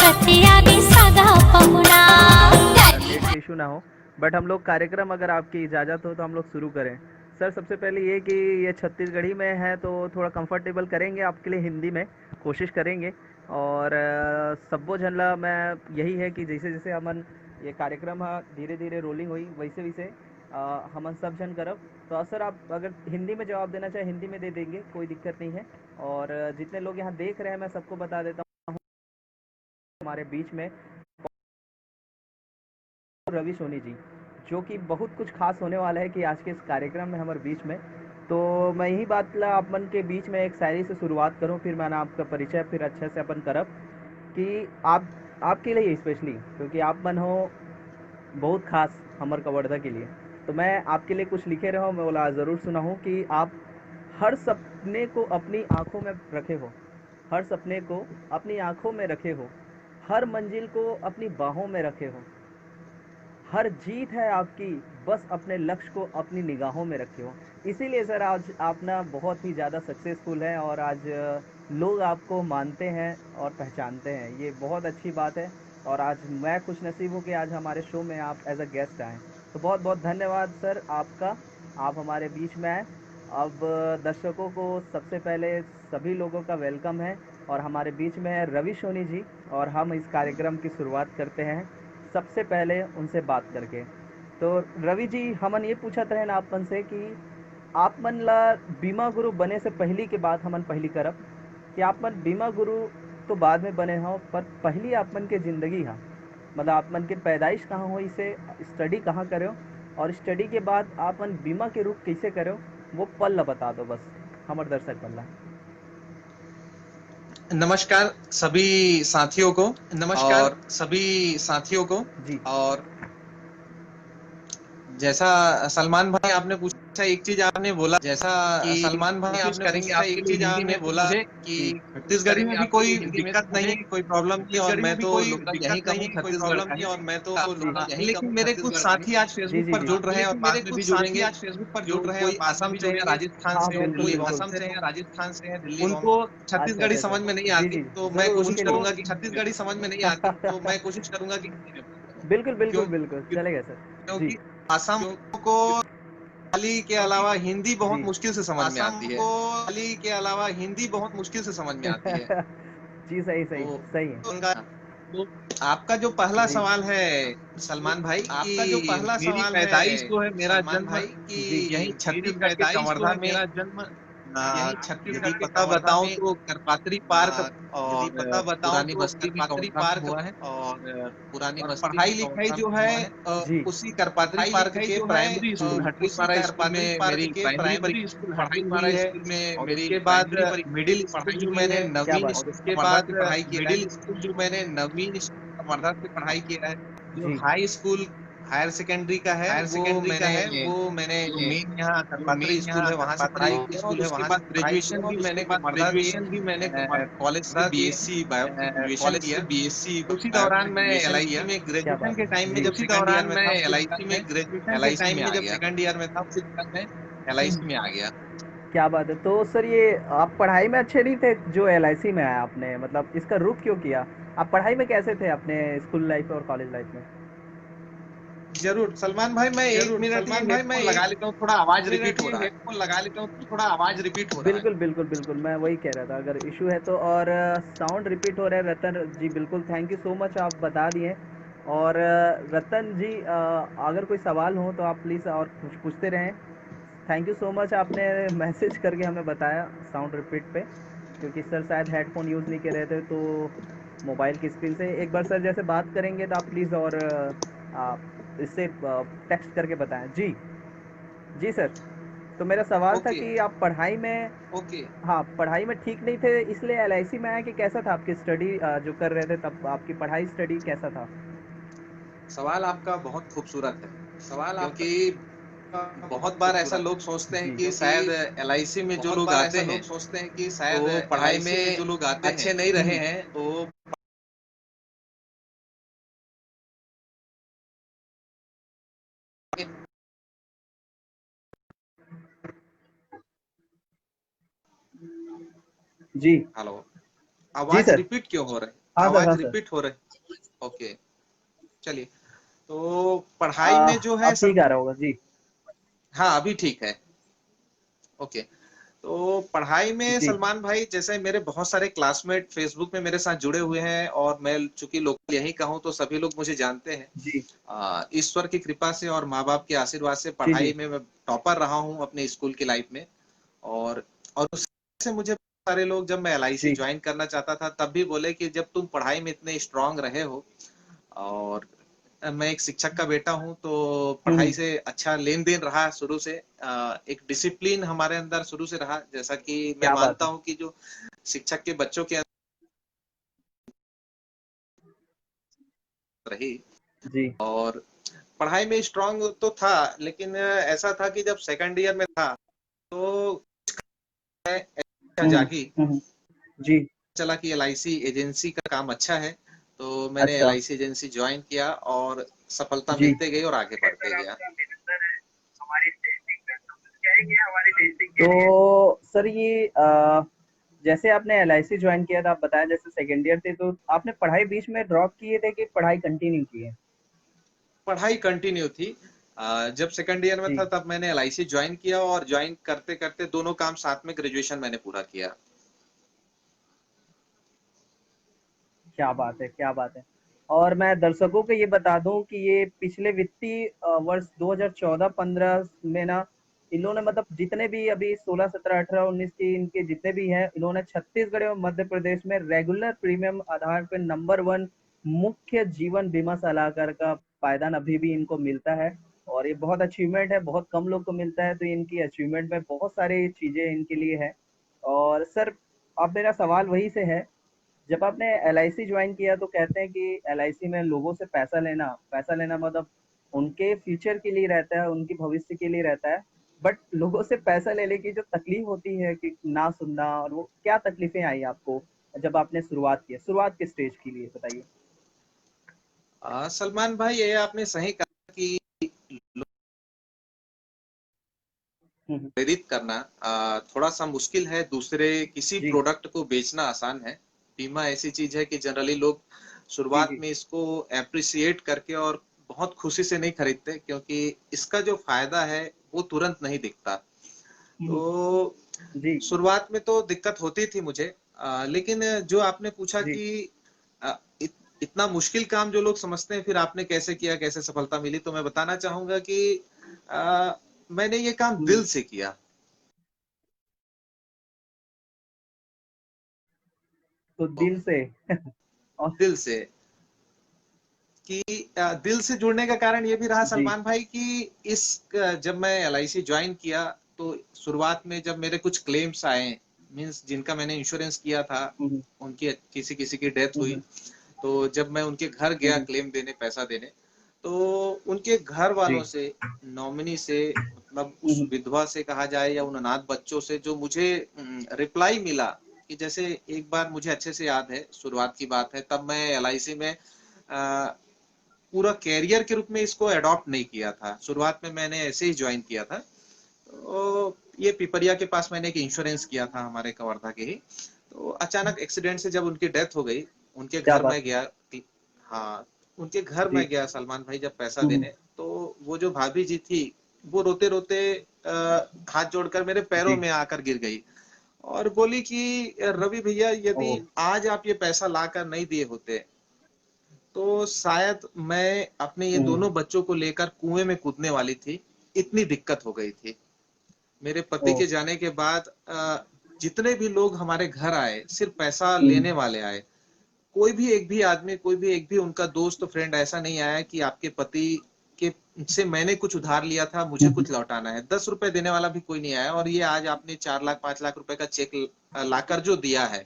Net issue ना हो, but हम लोग कार्यक्रम अगर आपकी इजाज़त हो तो हम लोग शुरू करें। सर सबसे पहले ये कि ये छत्तीसगढ़ी में है तो थोड़ा कंफर्टेबल करेंगे आपके लिए, हिंदी में कोशिश करेंगे। और सब्बो झनला मैं यही है कि जैसे जैसे हमन ये कार्यक्रम धीरे धीरे रोलिंग हुई वैसे वैसे हमन सब जन करब। तो सर आप अगर हिंदी में जवाब देना चाहे हिंदी में दे देंगे, कोई दिक्कत नहीं है। और जितने लोग यहाँ देख रहे हैं मैं सबको बता देता हूँ हमारे बीच में रवि सोनी जी, जो कि बहुत कुछ खास होने वाला है कि आज के इस कार्यक्रम में हमारे बीच में। तो मैं यही बात ला अपन के बीच में एक शायरी से शुरुआत करूं, फिर मैंने आपका परिचय फिर अच्छे से अपन करब कि आप आपके लिए स्पेशली क्योंकि आप मन हो बहुत खास हमर कवर्धा के लिए। तो मैं आपके लिए कुछ लिखे रहा हूँ, मैं बोला ज़रूर सुना हूँ कि आप हर सपने को अपनी आंखों में रखे हो, हर सपने को अपनी आंखों में रखे हो, हर मंजिल को अपनी बाहों में रखे हो, हर जीत है आपकी बस अपने लक्ष्य को अपनी निगाहों में रखे हो। इसीलिए सर आज आप ना बहुत ही ज़्यादा सक्सेसफुल हैं और आज लोग आपको मानते हैं और पहचानते हैं, ये बहुत अच्छी बात है। और आज मैं खुश नसीब हूँ कि आज हमारे शो में आप एज अ गेस्ट आए। तो बहुत बहुत धन्यवाद सर आपका, आप हमारे बीच में आए। अब दर्शकों को सबसे पहले सभी लोगों का वेलकम है और हमारे बीच में है रवि सोनी जी, और हम इस कार्यक्रम की शुरुआत करते हैं सबसे पहले उनसे बात करके। तो रवि जी हमन ये पूछत रहे ना आपन से कि आप मन ला बीमा गुरु बने से पहली के बात हमन पहली करब कि आप मन बीमा गुरु तो बाद में बने हो, पर पहली आप मन के ज़िंदगी हा मतलब आप मन के पैदाइश कहाँ हुई से स्टडी कहाँ करो, और स्टडी के बाद आप मन बीमा के रूप कैसे करो, वो पल ला बता दो बस हमारे दर्शक पल ला। नमस्कार सभी साथियों को। नमस्कार और सभी साथियों को। जी और जैसा सलमान भाई आपने पूछा, एक चीज आपने बोला जैसा कि सलमान भाई कोशिश आपने करेंगे पूछा, आपके एक लिए चीज हिंदी में, आपने तो बोला मुझे जी कि कोशिश छत्तीसगढ़ी में करेंगे भी आपके कोई लिए हिंदी में, तो दिक्कत नहीं मुझे है, कोई प्रॉब्लम नहीं, और छत्तीसगढ़ी में मैं भी तो कोई यहीं दिक्कत का नहीं हूँ, है, कोई छत्तीसगढ़ प्रॉब्लम का नहीं, ही। और मैं तो यहीं का लेकिन हूँ, मेरे कुछ छत्तीसगढ़ का ही। साथी आज जी फेसबुक जी पर जी जुड़ रहे हैं और लेकिन बाद मेरे में भी कुछ साथी जुड़ेंगे, आज फेसबुक पर जो जुड़ रहे हैं और कोई बाद में असम भी से है, जुड़ेंगे। राजस्थान हाँ से है, बिल्कुल दिल्ली बिल्कुल। असम से है, राजस्थान से है, दिल्ली उनको अच्छा छत्तीसगढ़ी अच्छा समझ में अच्छा, नहीं जी आती, जी तो मैं ज़रूर कोशिश उनके लिए। करूंगा कि छत्तीसगढ़ी समझ में नहीं आती, तो मैं कोशिश करूंगा कि हिंदी में बताऊं। बिल्कुल बिल्कुल क्यों बिल्कुल चलेगा सर। जी क्योंकि असम को बंगाली के क्योंकि अलावा हिंदी बहुत जी मुश्किल से समझ में असम आती है। को बंगाली के अलावा हिंदी बहुत मुश्किल से समझ में आती है। जी सही सही तो सही है। उनका, तो आपका जो पहला जी सवाल है सलमान भाई, आपका जो कि पहला मेरी सवाल है पैदाइश जो है, मेरा सलमान जन्म भाई, कि जी यही मेरी छत्तीसगढ़ के पैदाइश जो कवर्धा है, में। मेरा जन्म यही यदि छत्तीसगढ़ के पता कवर्धा बताऊं में। तो करपात्री पार्क यदि और पता बताऊं पुरानी तो बस्ती भी करपात्री कवर्धा में पार्क हुआ है। और पुरानी और बस्ती भी पढ़ाई लिखाई कवर्धा जो में है, हुआ है। जी उसी करपात्री पढ़ाई पार्क लिखाई के जो है प्राइमरी स्कूल उसी हटरीपारा स्कूल करपात्री में पार्क मेरी के प्राइमरी प्राइमरी स्कूल पढ़ाई हुई हटरीपारा है। स्कूल में और मेरी उसके बाद प्राइमरी मिडिल स्कूल पढ़ाई जो हुई मैंने है। क्या नवीन बात और है। स्कूल उसके कवर्धा बाद से पढ़ाई किया है। मिडिल स्कूल जो मैंने नवीन कवर्धा से पढ़ाई किया है। जो जी हाई स्कूल हायर सेकेंडरी का है हायर वो सेकेंडरी का मैंने, है वो मैंने जो मेन यहाँ जो करपात्री मेन स्कूल यहाँ है वहां से करपात्री पढ़ाई की है। और स्कूल है उसके वहां से बाद पढ़ाई की है। ग्रेजुएशन और भी उसके मैंने बाद कवर्धा के ग्रेजुएशन भी मैंने कॉलेज से कवर्धा के बीएससी बायोटेक ग्रेजुएशन कॉलेज किया। से बीएससी उसी दौरान मैं ग्रेजुएशन एलआईसी किया। में क्या ग्रेजुएशन बात के है। टाइम में जी जब उसी सेकंड ईयर दौरान में मैं था, उसी एलआईसी दौरान में मैं ग्रेजुएशन के एलआईसी टाइम में में आ जब गया। सेकंड ईयर में था, उसी दौरान मैं एलआईसी में आ गया। क्या बात है। तो सर ये आप पढ़ाई में अच्छे नहीं थे जो एलआईसी में आया आपने, मतलब इसका रुख क्यों किया? आप पढ़ाई में कैसे थे अपने स्कूल लाइफ और कॉलेज लाइफ में? जरूर सलमान भाई, मैं एक जरूर मिनट ये सलमान भाई, मैं हेडफोन लगा एक लेता हूँ, थोड़ा आवाज रिपीट मिनट हो ये रहा है। हेडफोन लगा लेता हूँ, थोड़ा आवाज रिपीट हो रहा है। बिल्कुल बिल्कुल बिल्कुल, मैं वही कह रहा था अगर इशू है तो। और साउंड रिपीट हो रहा है रतन जी, बिल्कुल थैंक यू सो मच आप बता दिए। और रतन जी अगर कोई सवाल हो तो आप प्लीज़ और कुछ पूछते रहें। थैंक यू सो मच आपने मैसेज करके हमें बताया साउंड रिपीट पे, क्योंकि सर शायद हेडफोन यूज़ नहीं कर रहे थे तो मोबाइल की स्क्रीन से एक बार सर जैसे बात करेंगे तो आप प्लीज़ और आप इससे टेक्स्ट करके बताएं। जी जी सर। तो मेरा सवाल था ओके कि आप पढ़ाई में, ओके। हाँ पढ़ाई में ठीक नहीं थे इसलिए एलआईसी में आया कि कैसा था आपकी स्टडी जो कर रहे थे तब आपकी पढ़ाई स्टडी कैसा था? सवाल आपका बहुत खूबसूरत है, सवाल क्योंकि आपका बहुत बहुत बार ऐसा खूबसूरत लोग है, सोचते हैं जी कि शायद क्योंकि एलआईसी में जो बहुत लोग बार आते ऐसा हैं लोग सोचते हैं कि शायद तो पढ़ाई एलआईसी में जो में लोग आते हैं अच्छे नहीं रहे हम्म, हैं, तो जी हेलो, जी आवाज सर। रिपीट क्यों हो रहा है? हाँ सर, हाँ आवाज सर। रिपीट हो रही? ओके, चलिए। तो पढ़ाई में जो है अब ठीक आ रहा होगा जी। हाँ, अभी ठीक है। ओके। तो पढ़ाई में जी, सलमान भाई, जैसे मेरे बहुत सारे क्लासमेट फेसबुक में मेरे साथ जुड़े हुए हैं, और मैं चूंकि लोकल यहीं का हूँ तो सभी लोग मुझे जानते हैं। जी, ईश्वर की कृपा से और माँ बाप के आशीर्वाद से जी, जी, पढ़ाई में मैं टॉपर रहा हूँ अपने स्कूल की लाइफ में। और उससे मुझे सारे लोग, जब मैं एलआईसी जी, ज्वाइन करना चाहता था तब भी बोले कि जब तुम पढ़ाई में इतने स्ट्रांग रहे हो, और मैं एक शिक्षक का बेटा हूं, तो पढ़ाई हम्म, से अच्छा लेन देन रहा शुरू से। एक डिसिप्लिन हमारे अंदर शुरू से रहा, जैसा कि मैं क्या बात मानता है। हूं कि जो शिक्षक के बच्चों के अंदर रही। जी, और पढ़ाई में स्ट्रांग तो था, लेकिन ऐसा था कि जब सेकंड ईयर में था तो मैं इच्छा हम्म, जागी, जी, चला कि एलआईसी एजेंसी का काम अच्छा है, तो मैंने अच्छा, एलआईसी एजेंसी ज्वाइन किया और सफलता जी। मिलते गई और आगे बढ़ते गया। तो सर ये जैसे आपने एलआईसी ज्वाइन किया था, आप बताया जैसे सेकेंड ईयर थे, तो आपने पढ़ाई बीच में ड्रॉप किए थे कि पढ़ाई कंटिन्यू की है? पढ़ाई कंटिन्यू थी। जब सेकंड ईयर में जी, था तब मैंने एलआईसी ज्वाइन किया, और ज्वाइन करते करते दोनों काम साथ में ग्रेजुएशन मैंने पूरा किया। क्या बात है, क्या बात है। और मैं दर्शकों को ये बता दूं कि ये पिछले वित्तीय वर्ष 2014-15 में ना, इन्होंने मतलब जितने भी अभी 16, 17, 18, 19 की इनके जितने भी हैं, इन्होंने छत्तीसगढ़ और मध्य प्रदेश में रेगुलर प्रीमियम आधार पे नंबर वन मुख्य जीवन बीमा सलाहकार का पायदान अभी भी इनको मिलता है। और ये बहुत अचीवमेंट है, बहुत कम लोग को मिलता है, तो इनकी अचीवमेंट में बहुत सारी चीजें इनके लिए है। और सर, अब मेरा सवाल वही से है, जब आपने एलआईसी ज्वाइन किया तो कहते हैं कि एलआईसी में लोगों से पैसा लेना मतलब उनके फ्यूचर के लिए रहता है, उनकी भविष्य के लिए रहता है। बट लोगों से पैसा लेने की जो तकलीफ होती है कि ना सुनना, और वो क्या तकलीफें आई आपको जब आपने शुरुआत की? शुरुआत के स्टेज के लिए बताइए। सलमान भाई, ये आपने सही कहा कि हम्म, प्रेरित करना थोड़ा सा मुश्किल है, दूसरे किसी जी, प्रोडक्ट को बेचना आसान है। बीमा ऐसी चीज है कि जनरली लोग जी, शुरुआत जी, में इसको एप्रिसिएट करके और बहुत खुशी से नहीं खरीदते, क्योंकि इसका जो फायदा है वो तुरंत नहीं दिखता। हम्म, तो जी, शुरुआत में तो दिक्कत होती थी मुझे, लेकिन जो आपने पूछा जी, कि इतना मुश्किल काम जो लोग समझते हैं, फिर आपने कैसे किया, कैसे सफलता मिली, तो मैं बताना चाहूंगा कि अ, मैंने ये काम हम्म, दिल से किया। तो दिल से और दिल से कि दिल से जुड़ने का कारण ये भी रहा जी, सलमान भाई कि इस जब मैं एलआईसी ज्वाइन किया तो शुरुआत में जब मेरे कुछ क्लेम्स आए, मींस जिनका मैंने इंश्योरेंस किया था, हम्म, उनकी किसी किसी की डेथ हुई, हम्म, तो जब मैं उनके घर गया हम्म, क्लेम देने, पैसा देने, तो उनके घर वालों जी, से, नॉमिनी से, मतलब उस हम्म, विधवा से कहा जाए या उन अनाथ बच्चों से, जो मुझे रिप्लाई मिला कि जैसे एक बार मुझे अच्छे से याद है, शुरुआत की बात है, तब मैं एलआईसी में पूरा कैरियर के रूप में इसको अडॉप्ट नहीं किया था। शुरुआत में मैंने ऐसे ही ज्वाइन किया था। तो ये पिपरिया के पास मैंने एक इंश्योरेंस किया था, हमारे कवर्धा के ही। तो अचानक एक्सीडेंट से जब उनकी डेथ हो गई, उनके क्या घर बात में है। गया। हाँ, उनके घर जी, में गया सलमान भाई जब पैसा हम्म, देने, तो वो जो भाभी जी थी, वो रोते रोते हाथ जोड़कर मेरे पैरों जी, में आकर गिर गई और बोली कि रवि भैया, ओह, यदि आज आप ये पैसा लाकर नहीं दिए होते तो शायद मैं अपने ये हम्म, दोनों बच्चों को लेकर कुएं में कूदने वाली थी, इतनी दिक्कत हो गई थी। मेरे पति ओह, के जाने के बाद जितने भी लोग हमारे घर आए, सिर्फ पैसा हम्म, लेने वाले आए। कोई भी एक भी आदमी, कोई भी एक भी उनका दोस्त फ्रेंड ऐसा नहीं आया कि आपके पति के से मैंने कुछ उधार लिया था, मुझे हम्म, कुछ लौटाना है। 10 रुपए देने वाला भी कोई नहीं आया। और ये आज आपने 4 लाख 5 लाख रुपए का चेक लाकर जो दिया है,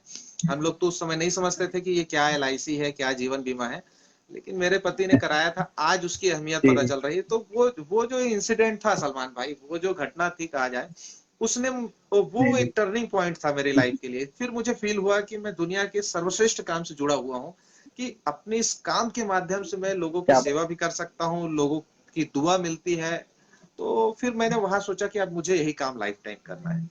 हम लोग तो उस समय नहीं समझते थे कि ये क्या एलआईसी है, क्या जीवन बीमा है, लेकिन मेरे पति ने कराया था, आज उसकी अहमियत जी, पता जी, चल रही है। तो वो जो इंसिडेंट था सलमान भाई, वो जो घटना थी कहा जाए, उसने जी, वो जी, एक टर्निंग पॉइंट था मेरी लाइफ के लिए। फिर मुझे फील हुआ कि मैं दुनिया के सर्वश्रेष्ठ काम से जुड़ा हुआ हूँ, कि अपने इस काम के माध्यम से मैं लोगों की क्या सेवा भी कर सकता हूँ, लोगों की दुआ मिलती है। तो फिर मैंने वहां सोचा कि अब मुझे यही काम लाइफ टाइम करना है।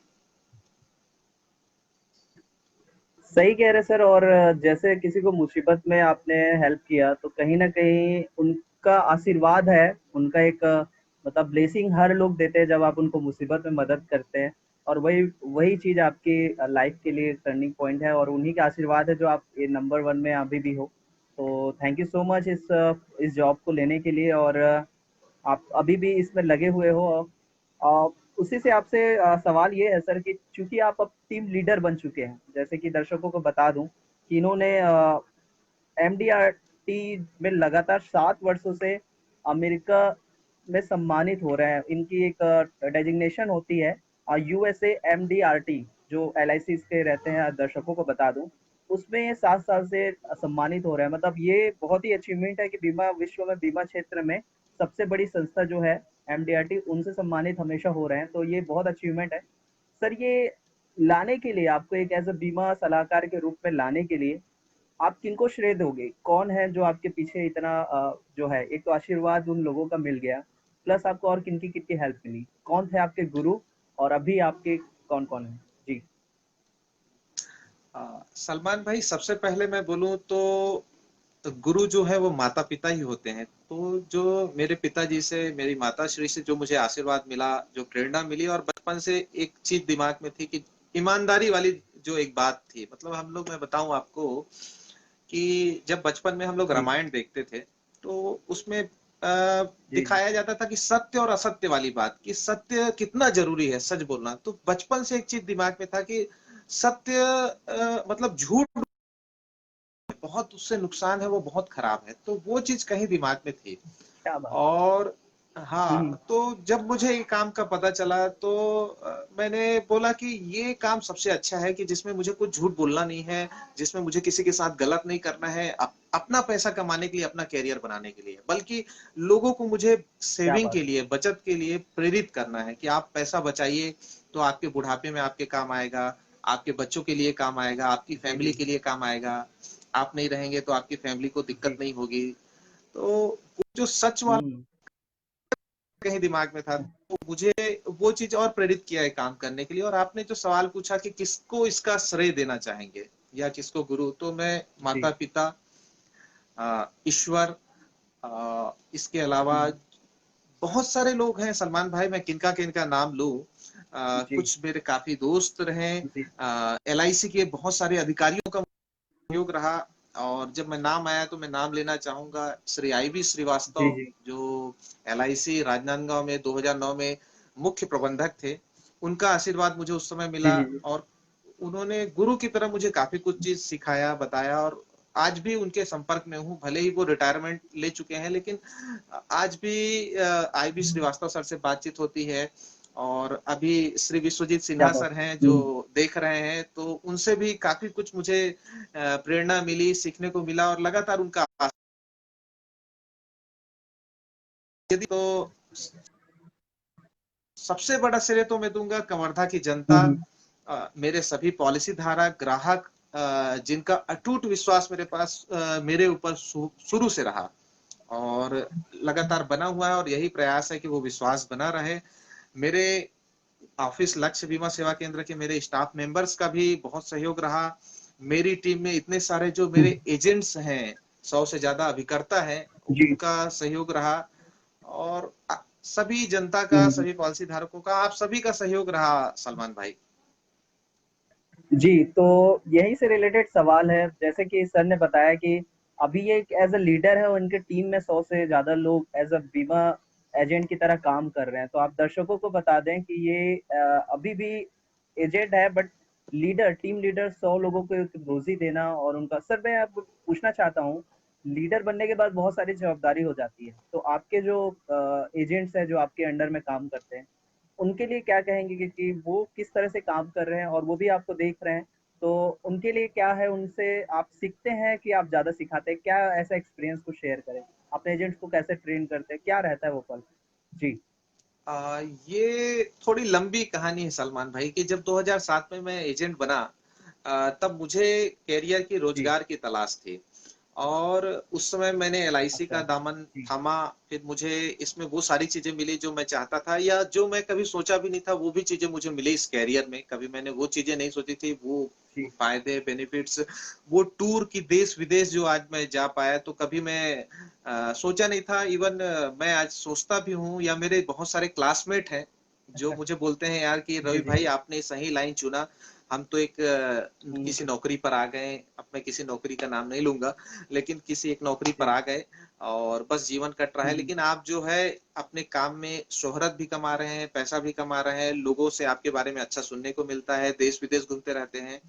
सही कह रहे सर। और जैसे किसी को मुसीबत में आपने हेल्प किया तो कहीं न कहीं उनका आशीर्वाद है, उनका एक मतलब ब्लेसिंग हर लोग देते हैं जब आप उनको मुसीबत में मदद करते हैं। और वही वही चीज़ आपकी लाइफ के लिए टर्निंग पॉइंट है और उन्हीं का आशीर्वाद है जो आप ये नंबर 1 में अभी भी हो। तो थैंक यू सो मच इस जॉब को लेने के लिए। और आप अभी भी इसमें लगे हुए हो। अ, उसी से आपसे सवाल ये है सर कि चूँकि आप अब टीम लीडर बन चुके हैं, जैसे कि दर्शकों को बता दूँ कि इन्होंने एमडीआरटी में लगातार 7 वर्षों से अमेरिका में सम्मानित हो रहे हैं। इनकी एक डेजिग्नेशन होती है यूएसए एमडीआरटी, जो एलआईसी के रहते हैं, दर्शकों को बता दूँ। उसमें ये 7 साल से सम्मानित हो रहे हैं। मतलब ये बहुत ही अचीवमेंट है कि बीमा विश्व में बीमा क्षेत्र में सबसे बड़ी संस्था जो है एमडीआरटी, उनसे सम्मानित हमेशा हो रहे हैं। तो ये बहुत अचीवमेंट है। सर ये लाने के लिए आपको एक एज़ अ बीमा सलाहकार के रूप में लाने के लिए आप किनको श्रेय दोगे? कौन है जो आपके पीछे इतना जो है, एक तो आशीर्वाद उन लोगों का मिल गया, प्लस आपको और किनकी-किनकी हेल्प मिली? कौन थे आपके गुरु और अभी आपके कौन-कौन हैं? जी। सलमान भाई, सबसे पहले मैं बोलूं तो गुरु जो है वो माता पिता ही होते हैं। तो जो मेरे पिताजी से, मेरी माता श्री से जो मुझे आशीर्वाद मिला, जो प्रेरणा मिली, और बचपन से एक चीज दिमाग में थी कि ईमानदारी वाली जो एक बात थी, मतलब हम लोग, मैं बताऊं आपको कि जब बचपन में हम लोग जी, रामायण देखते थे तो उसमें जी, जी। दिखाया जाता था कि सत्य और असत्य वाली बात, कि सत्य कितना जरूरी है, सच बोलना। तो बचपन से एक चीज दिमाग में था कि सत्य मतलब झूठ बहुत, उससे नुकसान है, वो बहुत खराब है। तो वो चीज कहीं दिमाग में थी। क्या बात है! और हुँ, हुँ। हाँ, तो जब मुझे ये काम का पता चला तो मैंने बोला कि ये काम सबसे अच्छा है कि जिसमें मुझे कुछ झूठ बोलना नहीं है, जिसमें मुझे किसी के साथ गलत नहीं करना है, अपना पैसा कमाने के लिए, अपना करियर बनाने के लिए, बल्कि लोगों को मुझे क्या सेविंग बात के है! लिए, बचत के लिए प्रेरित करना है कि आप पैसा बचाइए तो आपके बुढ़ापे में आपके काम आएगा, आपके बच्चों के लिए काम आएगा, आपकी जी, फैमिली जी, के लिए काम आएगा। आप नहीं रहेंगे तो आपकी फैमिली को दिक्कत जी। नहीं होगी। तो जो सच वाला हुँ, कहीं दिमाग में था, तो मुझे वो चीज और प्रेरित किया है काम करने के लिए। और आपने जो सवाल पूछा कि किसको इसका श्रेय देना चाहेंगे या किसको गुरु, तो मैं माता जी। पिता, ईश्वर, इसके अलावा हुँ, बहुत सारे लोग हैं सलमान भाई, मैं किनका किनका नाम लूं। जी, कुछ मेरे काफी दोस्त रहे, जी। एलआईसी के बहुत सारे अधिकारियों का सहयोग रहा। और जब मैं नाम आया तो मैं नाम लेना चाहूंगा श्री आईबी जी, श्रीवास्तव, जी। जो एलआईसी राजनांदगांव में 2009 में मुख्य प्रबंधक थे। उनका आशीर्वाद मुझे उस समय जी, मिला, जी, जी। और उन्होंने गुरु की तरह मुझे काफी कुछ चीज सिखाया, बताया। और आज भी उनके संपर्क में हूँ, भले ही वो रिटायरमेंट ले चुके हैं, लेकिन आज भी आईबी श्रीवास्तव सर से बातचीत होती है। और अभी श्री विश्वजीत क्या सिन्हा बात सर हैं जो हुँ, देख रहे हैं, तो उनसे भी काफी कुछ मुझे प्रेरणा मिली, सीखने को मिला, और लगातार उनका यदि तो सबसे बड़ा श्रेय तो मैं दूंगा कवर्धा की जनता, हुँ, हुँ। मेरे सभी पॉलिसी धारक ग्राहक, जिनका अटूट विश्वास मेरे पास, मेरे ऊपर शुरू से रहा और लगातार बना हुआ है, और यही प्रयास है कि वो विश्वास बना रहे। मेरे ऑफिस लक्ष्य बीमा सेवा केंद्र के मेरे स्टाफ मेंबर्स का भी बहुत सहयोग रहा। मेरी टीम में इतने सारे जो हुँ, मेरे एजेंट्स हैं, 100 से ज्यादा अभिकर्ता हैं, जी। उनका सहयोग रहा। और सभी जनता हुँ, का, हुँ। सभी पॉलिसी धारकों का, आप सभी का सहयोग रहा सलमान भाई। जी, तो यहीं से रिलेटेड सवाल है, जैसे कि सर ने बताया कि अभी ये एक एज़ अ लीडर है और उनके टीम में 100 से ज़्यादा लोग एज़ अ बीमा एजेंट की तरह काम कर रहे हैं। तो आप दर्शकों को बता दें कि ये अभी भी एजेंट है, बट लीडर, टीम लीडर 100 लोगों को रोज़ी देना और उनका सर, मैं अब पूछना चाहता हूँ, लीडर बनने के बाद बहुत सारी जवाबदारी हो जाती है। तो आपके जो एजेंट्स हैं, जो आपके अंडर में काम करते हैं, उनके लिए क्या कहेंगे कि वो किस तरह से काम कर रहे हैं और वो भी आपको देख रहे हैं, तो उनके लिए क्या है, उनसे आप सीखते हैं कि आप ज़्यादा सिखाते हैं? क्या ऐसा एक्सपीरियंस को शेयर करें? अपने एजेंट्स को कैसे ट्रेन करते हैं? क्या रहता है वो पल? जी, ये थोड़ी लंबी कहानी है सलमान भाई, कि जब 2007 में मैं एजेंट बना, तब मुझे कैरियर की, जी, रोजगार की तलाश थी। और उस समय मैंने एलआईसी अच्छा। का दामन जी। थामा, फिर मुझे इसमें वो सारी चीजें मिली जो मैं चाहता था, या जो मैं कभी सोचा भी नहीं था, वो भी चीजें मुझे मिली इस कैरियर में। कभी मैंने वो चीजें नहीं सोची थी, वो जी। फायदे बेनिफिट्स, वो टूर की देश विदेश जो आज मैं जा पाया, तो कभी मैं सोचा नहीं था। इवन मैं आज सोचता भी हूँ, या मेरे बहुत सारे क्लासमेट हैं जो मुझे बोलते हैं यार कि जी, रवि जी। भाई आपने सही लाइन चुना। हम तो एक हुँ, किसी नौकरी पर आ गए, अब मैं किसी नौकरी का नाम नहीं लूंगा, लेकिन किसी एक नौकरी पर जी। आ गए और बस जीवन कट रहा है। हुँ, हुँ। लेकिन आप जो है अपने काम में शोहरत भी कमा रहे हैं, पैसा भी कमा रहे हैं, लोगों से आपके बारे में अच्छा सुनने को मिलता है, देश विदेश घूमते रहते हैं।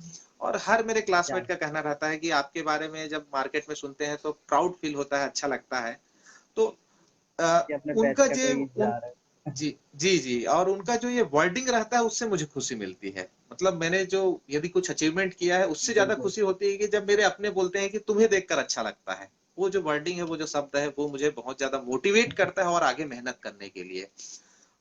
और हर मेरे क्या क्लासमेट का कहना रहता है कि आपके बारे में जब मार्केट में सुनते हैं तो प्राउड फील होता है, अच्छा लगता है। तो कि अपने बैच उनका का जो कोई उन जा रहा है। जी, जी, जी, और उनका जो ये वर्डिंग रहता है उससे मुझे खुशी मिलती है। मतलब मैंने जो यदि कुछ अचीवमेंट किया है उससे ज़्यादा बिल्कुल। खुशी होती है कि जब मेरे अपने बोलते हैं कि तुम्हें देखकर अच्छा लगता है। वो जो वर्डिंग है, वो जो शब्द है, वो मुझे बहुत ज़्यादा मोटिवेट करता है और आगे मेहनत करने के लिए।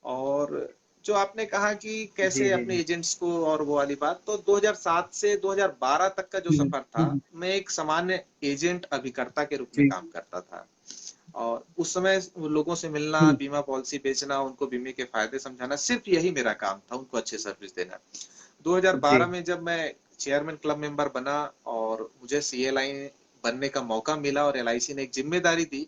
और जो आपने कहा कि जी, कैसे जी, अपने जी। एजेंट्स को, और वो वाली बात, तो 2007 से 2012 तक का जो हुँ, सफर हुँ, था, हुँ। मैं एक सामान्य एजेंट अभिकर्ता के रूप में जी। काम करता था। और उस समय लोगों से मिलना, हुँ। बीमा पॉलिसी बेचना, उनको बीमे के फायदे समझाना, सिर्फ यही मेरा काम था, उनको अच्छी सर्विस देना। जी। 2012 में जब मैं चेयरमैन क्लब मेंबर बना और मुझे सीएलआई बनने का मौका मिला और एलआईसी ने एक जिम्मेदारी दी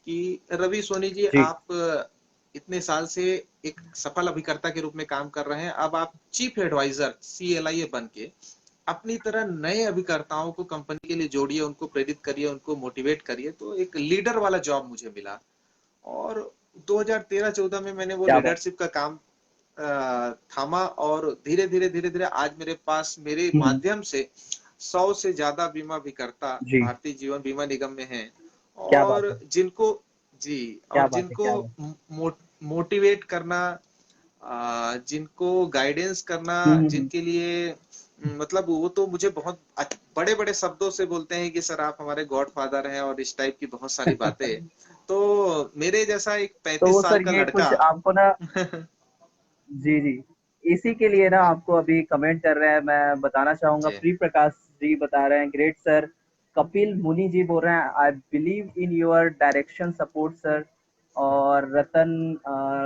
कि रवि सोनी जी, जी। आप इतने साल से एक सफल अभिकर्ता के रूप में काम कर रहे हैं, अब आप चीफ एडवाइजर सीएलआई बन के अपनी तरह नए अभिकर्ताओं को कंपनी के लिए जोड़िए, उनको प्रेरित करिए, उनको मोटिवेट करिए। तो एक लीडर वाला जॉब मुझे मिला। और 2013-14 में मैंने वो क्या बात लीडरशिप का काम थामा, और धीरे-धीरे आज मेरे पास मेरे हुँ, हुँ। माध्यम से 100 से ज्यादा बीमा अभिकर्ता जी। भारतीय जीवन बीमा निगम में हैं। क्या बात और है! जिनको जी, क्या और बात है! जिनको क्या बात मोटिवेट करना, जिनको गाइडेंस करना, हुँ, हुँ, हुँ। जिनके लिए मतलब वो तो मुझे बहुत बड़े-बड़े शब्दों से बोलते हैं कि सर आप हमारे गॉडफादर हैं, और इस टाइप की बहुत सारी बातें। तो मेरे जैसा एक तो 35 वो साल सर का ये लड़का कुछ आपको ना जी, जी। इसी के लिए ना आपको अभी कमेंट कर रहे हैं, मैं बताना चाहूँगा जी, प्रिय प्रकाश जी बता रहे हैं, ग्रेट सर। कपिल मुनि जी बोल रहे हैं, I believe in your direction support sir. और रतन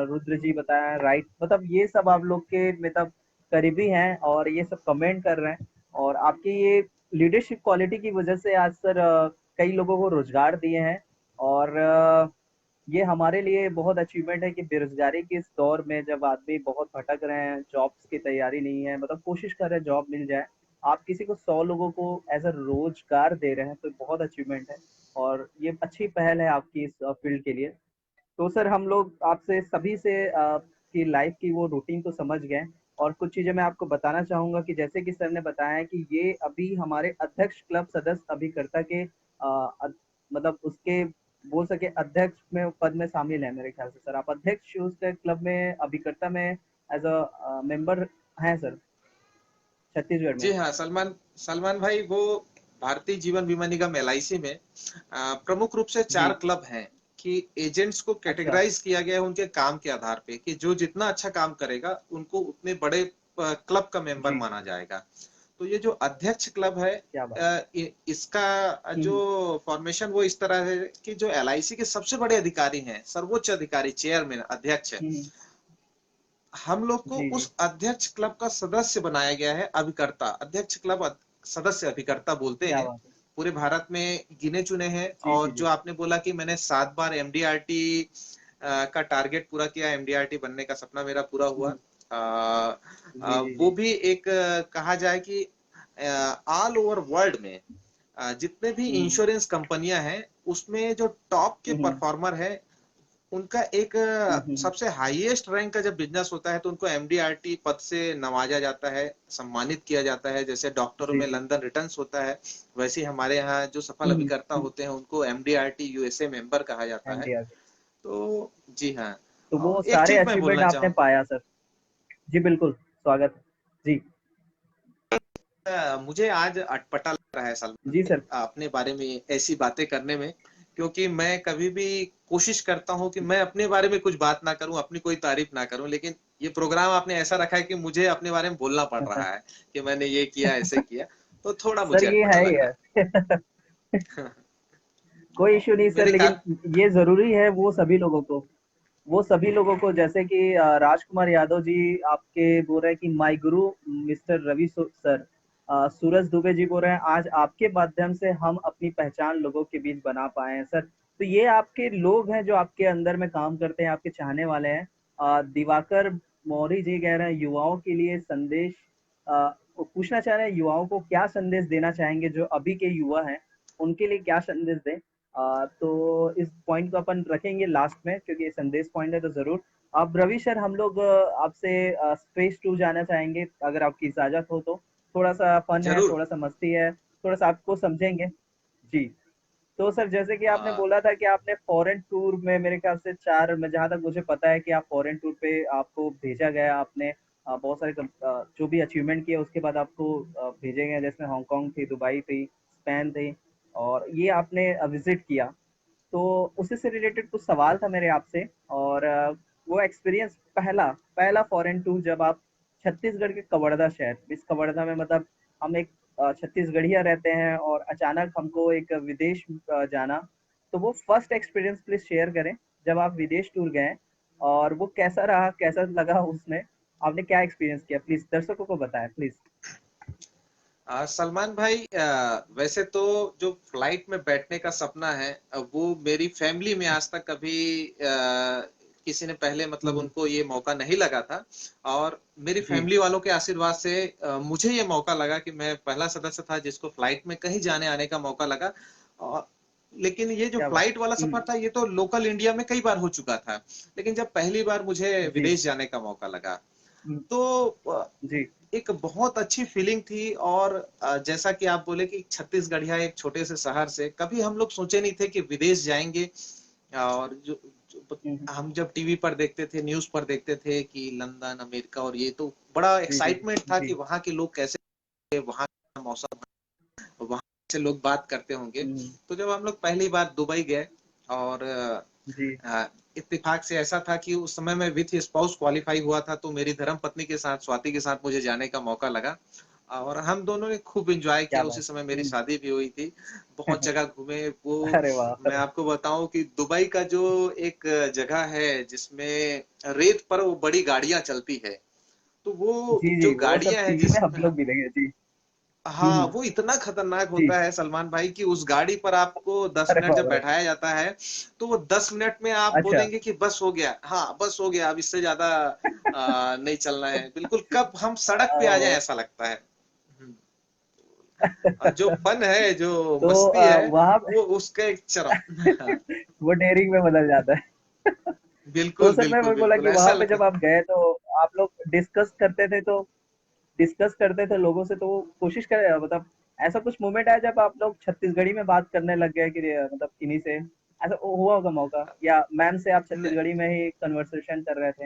रुद्र जी बताएँ राइट, मतलब ये सब आप लोग के मतलब करीबी हैं और ये सब कमेंट कर रहे हैं। और आपकी ये लीडरशिप क्वालिटी की वजह से आज सर कई लोगों को रोज़गार दिए हैं। और ये हमारे लिए बहुत अचीवमेंट है कि बेरोज़गारी के इस दौर में जब आदमी बहुत भटक रहे हैं, जॉब्स की तैयारी नहीं है, मतलब कोशिश कर रहे हैं जॉब मिल जाए। आप किसी को 100 लोगों को एज़ अ रोज़गार दे रहे हैं, तो बहुत अचीवमेंट है और ये अच्छी पहल है आपकी इस फ़ील्ड के लिए। तो सर हम लोग आपसे सभी से की लाइफ़ की वो रूटीन तो समझ गए और कुछ चीज़ें मैं आपको बताना चाहूँगा कि जैसे कि सर ने बताया कि ये अभी हमारे अध्यक्ष क्लब सदस्य अभिकर्ता के मतलब उसके बोल सके अध्यक्ष में पद में शामिल है मेरे ख्याल से सर। आप अध्यक्ष उस क्लब में अभिकर्ता में एज़ मेंबर हैं सर, छत्तीसगढ़ में? जी हाँ, सलमान सलमान भाई, वो भारतीय जीवन बीमा निगम एलआईसी में प्रमुख रूप से 4 जी। क्लब हैं कि एजेंट्स को अच्छा। कैटेगराइज़ किया गया है उनके काम के आधार पे, कि जो जितना अच्छा काम करेगा, उनको उतने बड़े क्लब का मेंबर जी। माना जाएगा। तो ये जो अध्यक्ष क्लब है, क्या बात! इसका हुँ, जो हुँ। फॉर्मेशन वो इस तरह है कि जो एलआईसी के सबसे बड़े अधिकारी हैं, सर्वोच्च अधिकारी, चेयरमैन, अध्यक्ष, हुँ, हुँ। हम लोग को जी, जी। उस अध्यक्ष क्लब का सदस्य बनाया गया है, अभिकर्ता। अध्यक्ष क्लब सदस्य अभिकर्ता बोलते क्या हैं। बात है! पूरे भारत में गिने चुने हैं। जी, जी, और जो जी। आपने बोला कि मैंने 7 बार एमडीआरटी का टारगेट पूरा किया, एमडीआरटी बनने का सपना मेरा पूरा हुआ। हुँ। जी, जी, वो जी। भी एक कहा जाए कि ऑल ओवर वर्ल्ड में जितने भी हुँ, हुँ। इंश्योरेंस कंपनियां हैं, उसमें जो टॉप के हुँ, हुँ। परफॉर्मर है, उनका एक हुँ, हुँ, हुँ। सबसे हाईएस्ट रैंक का जब बिजनेस होता है तो उनको एमडीआरटी पद से नवाजा जाता है, सम्मानित किया जाता है। जैसे डॉक्टरों जी, में जी। लंदन रिटर्न्स होता है, वैसे ही हमारे यहाँ जो सफल हुँ, हुँ, अभिकर्ता हुँ। होते हैं उनको एमडीआरटी यूएसए मेंबर कहा जाता है। एनडीआरएफ। तो जी हाँ, तो वो और एक सारे चीज मैं अचीवमेंट बोलना आपने चाहूंगा, पाया सर। जी, बिल्कुल, स्वागत है। जी, मुझे आज अटपटा लग रहा है सलमान जी भाई, सर। अपने बारे में ऐसी बातें करने में। क्योंकि मैं कभी भी कोशिश करता हूँ कि मैं अपने बारे में कुछ बात ना करूं, अपनी कोई तारीफ ना करूं, लेकिन ये प्रोग्राम आपने ऐसा रखा है कि मुझे अपने बारे में बोलना पड़ रहा है कि मैंने ये किया, ऐसे किया। तो थोड़ा सर मुझे ये अटपटा है लग ही रहा है। है। कोई इश्यू नहीं सर, मेरे का लेकिन ये ज़रूरी है वो सभी लोगों को, जैसे कि राजकुमार यादव जी आपके बोल रहे हैं कि माय गुरु मिस्टर सर, सूरज दुबे जी बोल रहे हैं आज आपके माध्यम से हम अपनी पहचान लोगों के बीच बना पाए हैं सर। तो ये आपके लोग हैं जो आपके अंदर में काम करते हैं, आपके चाहने वाले हैं। दिवाकर मौर्य जी कह रहे हैं युवाओं के लिए संदेश, वो पूछना चाह रहे हैं युवाओं को क्या संदेश देना चाहेंगे, जो अभी के युवा हैं उनके लिए क्या संदेश दें। तो इस पॉइंट को अपन रखेंगे लास्ट में, क्योंकि ये संदेश पॉइंट है तो ज़रूर। अब रवि सर, हम लोग आपसे स्पेस टूर जाना चाहेंगे, अगर आपकी इजाज़त हो तो। थोड़ा-सा फन है, जरूर। थोड़ा-सा मस्ती है, थोड़ा-सा आपको समझेंगे। जी। तो सर, जैसे कि आपने आ, बोला था कि आपने फॉरेन टूर में मेरे ख्याल से 4, मैं जहाँ तक मुझे पता है कि आप फॉरेन टूर पे आपको भेजा गया, आपने बहुत सारे जो भी अचीवमेंट किए उसके बाद आपको भेजे गए, जैसे हांगकांग थी, दुबई थी, स्पेन थी, और ये आपने विज़िट किया। तो उसी से रिलेटेड कुछ सवाल था मेरे आपसे, और वो एक्सपीरियंस, पहला पहला फॉरेन टूर जब आप छत्तीसगढ़ के कवर्धा शहर, इस कवर्धा में मतलब हम एक छत्तीसगढ़िया रहते हैं और अचानक हमको एक विदेश जाना। तो वो फर्स्ट एक्सपीरियंस प्लीज शेयर करें, जब आप विदेश टूर गए और वो कैसा रहा, कैसा लगा उसमें, आपने क्या एक्सपीरियंस किया, प्लीज दर्शकों को बताएं प्लीज। सलमान भाई, वैसे तो जो फ्लाइट में बैठने का सपना है, वो मेरी फैमिली में आज तक कभी किसी ने पहले मतलब हम्म, उनको ये मौका नहीं लगा था। और मेरी जी फैमिली वालों के आशीर्वाद से मुझे ये मौका लगा कि मैं पहला सदस्य था जिसको फ्लाइट में कहीं जाने आने का मौका लगा। और लेकिन ये जो क्या बात। फ्लाइट वाला सफर था ये तो लोकल इंडिया में कई बार हो चुका था। लेकिन जब पहली बार मुझे जी। विदेश जाने का मौका लगा हम्म, तो जी एक बहुत अच्छी फीलिंग थी। और जैसा कि आप बोले कि छत्तीसगढ़िया एक छोटे से शहर से कभी हम लोग सोचे नहीं थे कि विदेश जाएंगे। और जो हम्म, हम जब टीवी पर देखते थे, न्यूज पर देखते थे कि लंदन, अमेरिका, और ये तो बड़ा जी जी एक्साइटमेंट था जी। कि वहाँ के लोग कैसे, वहाँ का मौसम, वहाँ से लोग बात करते होंगे। हम्म, तो जब हम लोग पहली बार दुबई गए, और जी इत्तेफाक से ऐसा था कि उस समय मैं विथ स्पाउस क्वालिफाई हुआ था, तो मेरी धर्म पत्नी के साथ, स्वाति के साथ मुझे जाने का मौका लगा। और हम दोनों ने खूब एंजॉय क्या किया। उसी बात। समय मेरी शादी भी हुई थी। बहुत जगह घूमे। वो अरे वाह। मैं आपको बताऊं कि दुबई का जो एक जगह है जिसमें रेत पर वो बड़ी गाड़ियां चलती है, तो वो जी जो जी, वो सब गाड़ियां हैं टीवी में जिस, हम लोग भी देखे जी। हाँ, वो इतना खतरनाक जी। होता है सलमान भाई कि उस गाड़ी पर आपको 10 अरे मिनट जब बाप रे। बैठाया जाता है, तो वो 10 मिनट में आप अच्छा। बोलेंगे कि बस हो गया, हाँ बस हो गया, अब इससे ज्यादा नहीं चलना है, बिल्कुल कब हम सड़क पे आ जाए ओ, ऐसा लगता है। जो फन है, जो तो मस्ती है, वहाँ वो उसका एक चरम। हाँ, वो डेयरिंग में बदल जाता है। तो बिल्कुल सर, मैं बिल्कुल वही बोला बिल्कुल कि ऐसा वहाँ पे लगता। जब आप गए तो आप लोग डिस्कस करते थे लोगों से, तो वो कोशिश करे मतलब, ऐसा कुछ मोमेंट आया जब आप लोग छत्तीसगढ़ी में बात करने लग गए कि मतलब किन्हीं से ऐसा हुआ होगा मौका, या मैम से आप छत्तीसगढ़ी में ही कन्वर्सेशन कर रहे थे,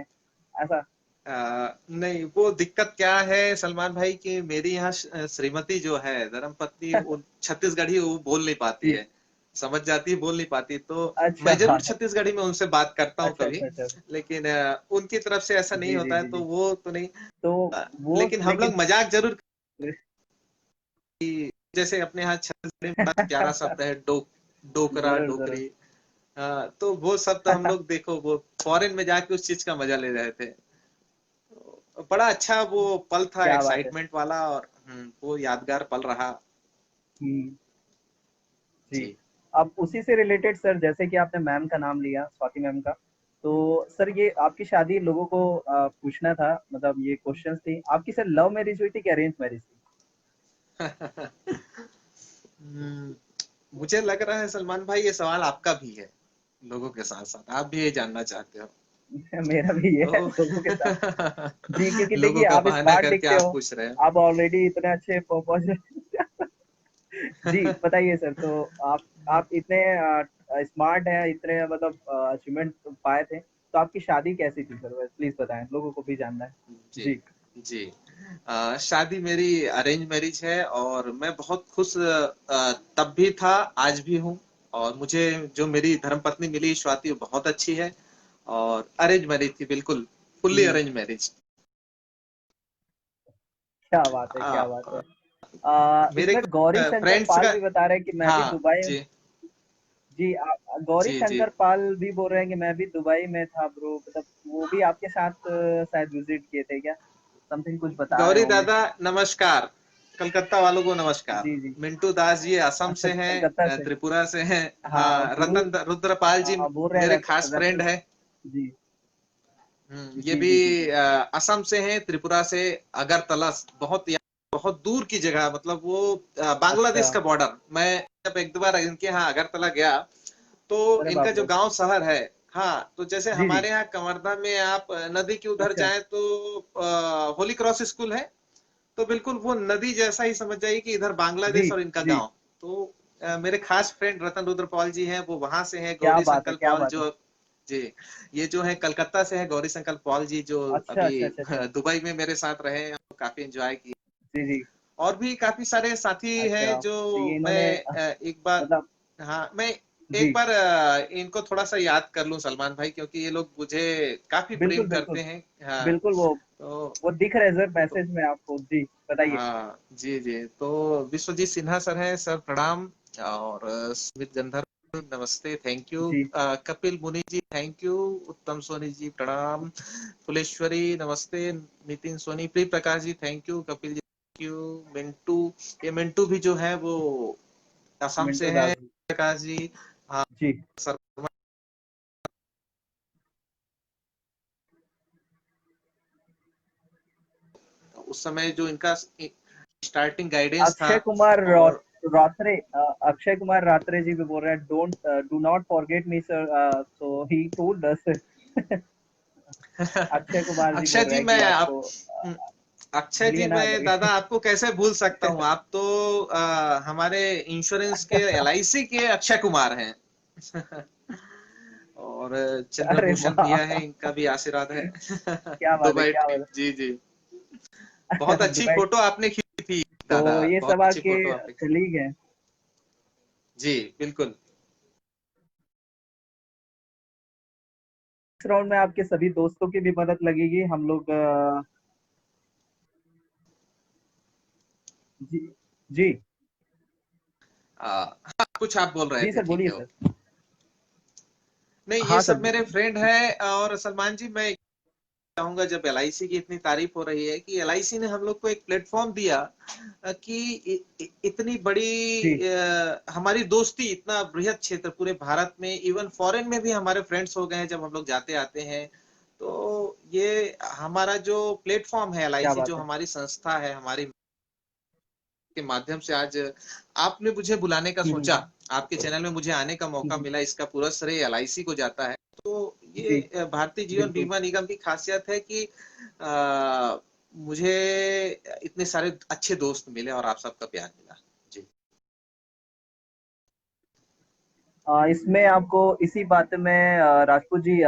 ऐसा। नहीं, वो दिक्कत क्या है सलमान भाई कि मेरी यहाँ श्रीमती जो है, धर्मपत्नी, वो छत्तीसगढ़ी वो बोल नहीं पाती जी। है। समझ जाती है, बोल नहीं पाती। तो अच्छा मैं जरूर हाँ। छत्तीसगढ़ी में उनसे बात करता हूँ अच्छा कभी। अच्छा अच्छा। लेकिन उनकी तरफ से ऐसा नहीं जी जी होता है, जी तो जी। वो तो नहीं। तो वो लेकिन हम लोग लेकिन मजाक जरूर, जैसे अपने यहाँ छत्तीसगढ़ी में बड़ा प्यारा शब्द है डोकरा, जरूर जरूर। डोकरी। तो वो शब्द हम लोग देखो वो फॉरेन में जाके उस चीज का मजा ले रहे थे। बड़ा अच्छा वो पल था, क्या बात है। एक्साइटमेंट वाला। और वो यादगार पल रहा। हम्म, जी। जी। अब उसी से रिलेटेड सर, जैसे कि आपने मैम का नाम लिया, स्वाति मैम का, तो सर ये आपकी शादी लोगों को पूछना था, मतलब ये क्वेश्चंस थी आपकी सर, लव मैरिज हुई थी कि अरेंज मैरिज थी? हम्म, मुझे लग रहा है सलमान भाई ये सवाल आपका भी है, लोगों के साथ साथ आप भी ये जानना चाहते हो। मेरा भी ये है तो लोगों के साथ। जी, क्योंकि लोगों देखिए का आप बहाना स्मार्ट करके दिखते आप हो, पूछ रहे हैं। आप ऑलरेडी इतने अच्छे प्रोपोजल। जी, बताइए सर, तो आप इतने स्मार्ट हैं, इतने मतलब अचीवमेंट पाए थे, तो आपकी शादी कैसी थी सर, प्लीज बताएं, लोगों को भी जानना है। जी जी। जी। शादी मेरी अरेंज मैरिज है, और मैं बहुत खुश तब भी था, आज भी हूँ। और मुझे जो मेरी धर्मपत्नी मिली स्वाति, वो बहुत अच्छी है। और अरेंज मैरिज थी, बिल्कुल फुल्ली हम्म, अरेंज मैरिज। क्या बात है, क्या बात है। मेरे इसमें कुछ गौरी शंकर फ्रेंड्स पाल का, भी बता रहे हैं कि मैं भी हाँ दुबई। जी, जी गौरी जी जी। शंकर पाल भी बोल रहे हैं कि मैं भी दुबई में था ब्रो, मतलब वो भी आपके साथ शायद विजिट किए थे क्या, समथिंग कुछ बता रहे गौरी होंगे। दादा नमस्कार, कलकत्ता वालों को नमस्कार। जी जी। मिंटू दास जी असम से कलकत्ता हैं, से। त्रिपुरा से हैं। हाँ हाँ, गुरु। रतन रुद्रपाल जी हाँ बोल रहे हैं मेरे खास फ्रेंड है। जी ये जी भी जी जी जी। असम से हैं, त्रिपुरा से, अगरतला, बहुत दूर की जगह, मतलब वो अच्छा। बांग्लादेश का बॉर्डर। मैं जब एक दो बार इनके यहाँ अगरतला गया, तो अरे इनका बाप जो रे। गांव शहर है, हाँ, तो जैसे जी जी। हमारे यहाँ कवर्धा में आप नदी के उधर अच्छा। जाएं तो होली क्रॉस स्कूल है, तो बिल्कुल वो नदी जैसा ही समझ जाइए कि इधर जी बांग्लादेश और इनका जी। गांव। तो मेरे खास फ्रेंड रतन रुद्र पॉल जी हैं, वो वहां से हैं। क्या गौरी बात है, संकल क्या पॉल बात है। जो, जी, ये जो है कलकत्ता से है, गौरी संकल पॉल जी, जो अच्छा अभी अच्छा अच्छा अच्छा। दुबई में मेरे साथ रहे हैं, काफी एंजॉय किए। जी जी। और भी काफी सारे साथी अच्छा हैं जो तो ये इन्होंने मैं एक बार, मतलब। हाँ, मैं जी एक बार इनको थोड़ा सा याद कर लूं, सलमान भाई, क्योंकि ये लोग मुझे काफी प्रेम बिल्कुल करते बिल्कुल। हैं। हाँ, बिल्कुल तो वो दिख रहे हैं सर तो मैसेज में आपको, जी बताइए। हाँ जी जी। तो विश्वजीत सिन्हा सर हैं, सर प्रणाम। और स्मित गंधर्व नमस्ते, थैंक यू। जी। कपिल मुनि जी थैंक यू। उत्तम सोनी जी प्रणाम। फुलेश्वरी नमस्ते। नितिन सोनी, प्रिय Prakash ji thank you. Kapil ji thank you. Mintu, ये मिंटू भी जो है वो असम से मिंटू है। दास जी। प्रकाश जी, हाँ, जी। सर, उस समय जो इनका स्टार्टिंग गाइडेंस था। अक्षय कुमार और रात्रे, अक्षय कुमार रात्रे जी भी बोल रहे हैं, don't do not forget me sir, so he told us. Akshay Kumar ji Akshay बोल रहे जी, हैं मैं कि आप, आपको अक्षय जी, बोलिए ना मैं दादा बोलिए। आपको कैसे भूल सकता हूँ? आप तो हमारे इंश्योरेंस के, एलआईसी के अक्षय कुमार हैं। और अरे चंद्रभूषण वाह। भैया है, इनका भी आशीर्वाद है। क्या बात है, दुबई क्या टीम, बात जी जी। है। बहुत अच्छी दुबई। फोटो आपने खींची थी तो दादा, ये बहुत सब अच्छी आपके फोटो आपने खींची। कलीग हैं। जी बिल्कुल। इस राउंड में आपके सभी दोस्तों की भी मदद लगेगी, हम लोग जी जी हाँ, कुछ आप बोल रहे जी थे, सर ठीक बोलिए है, सर। ओके। नहीं, ये हाँ सर सब मेरे फ्रेंड है। और सलमान जी, मैं चाहूंगा, जब एलआईसी की इतनी तारीफ हो रही है, कि एलआईसी ने हम लोग को एक प्लेटफॉर्म दिया, कि इतनी बड़ी जी। हमारी दोस्ती, इतना बृहद क्षेत्र पूरे भारत में, इवन फॉरेन में भी हमारे फ्रेंड्स हो गए हैं जब हम लोग जाते आते हैं। तो ये हमारा जो प्लेटफॉर्म है, क्या एलआईसी बात जो है। हमारी संस्था है, हमारी के माध्यम से आज आपने मुझे बुलाने का सोचा, हम्म। आपके चैनल में मुझे आने का मौका हम्म। मिला, इसका पूरा श्रेय एलआईसी को जाता है। तो ये जी भारतीय जीवन बिल्कुल। बीमा निगम की खासियत है कि आ, मुझे इतने सारे अच्छे दोस्त मिले और आप सबका प्यार मिला। जी इसमें आपको इसी बात में राजपूत जी,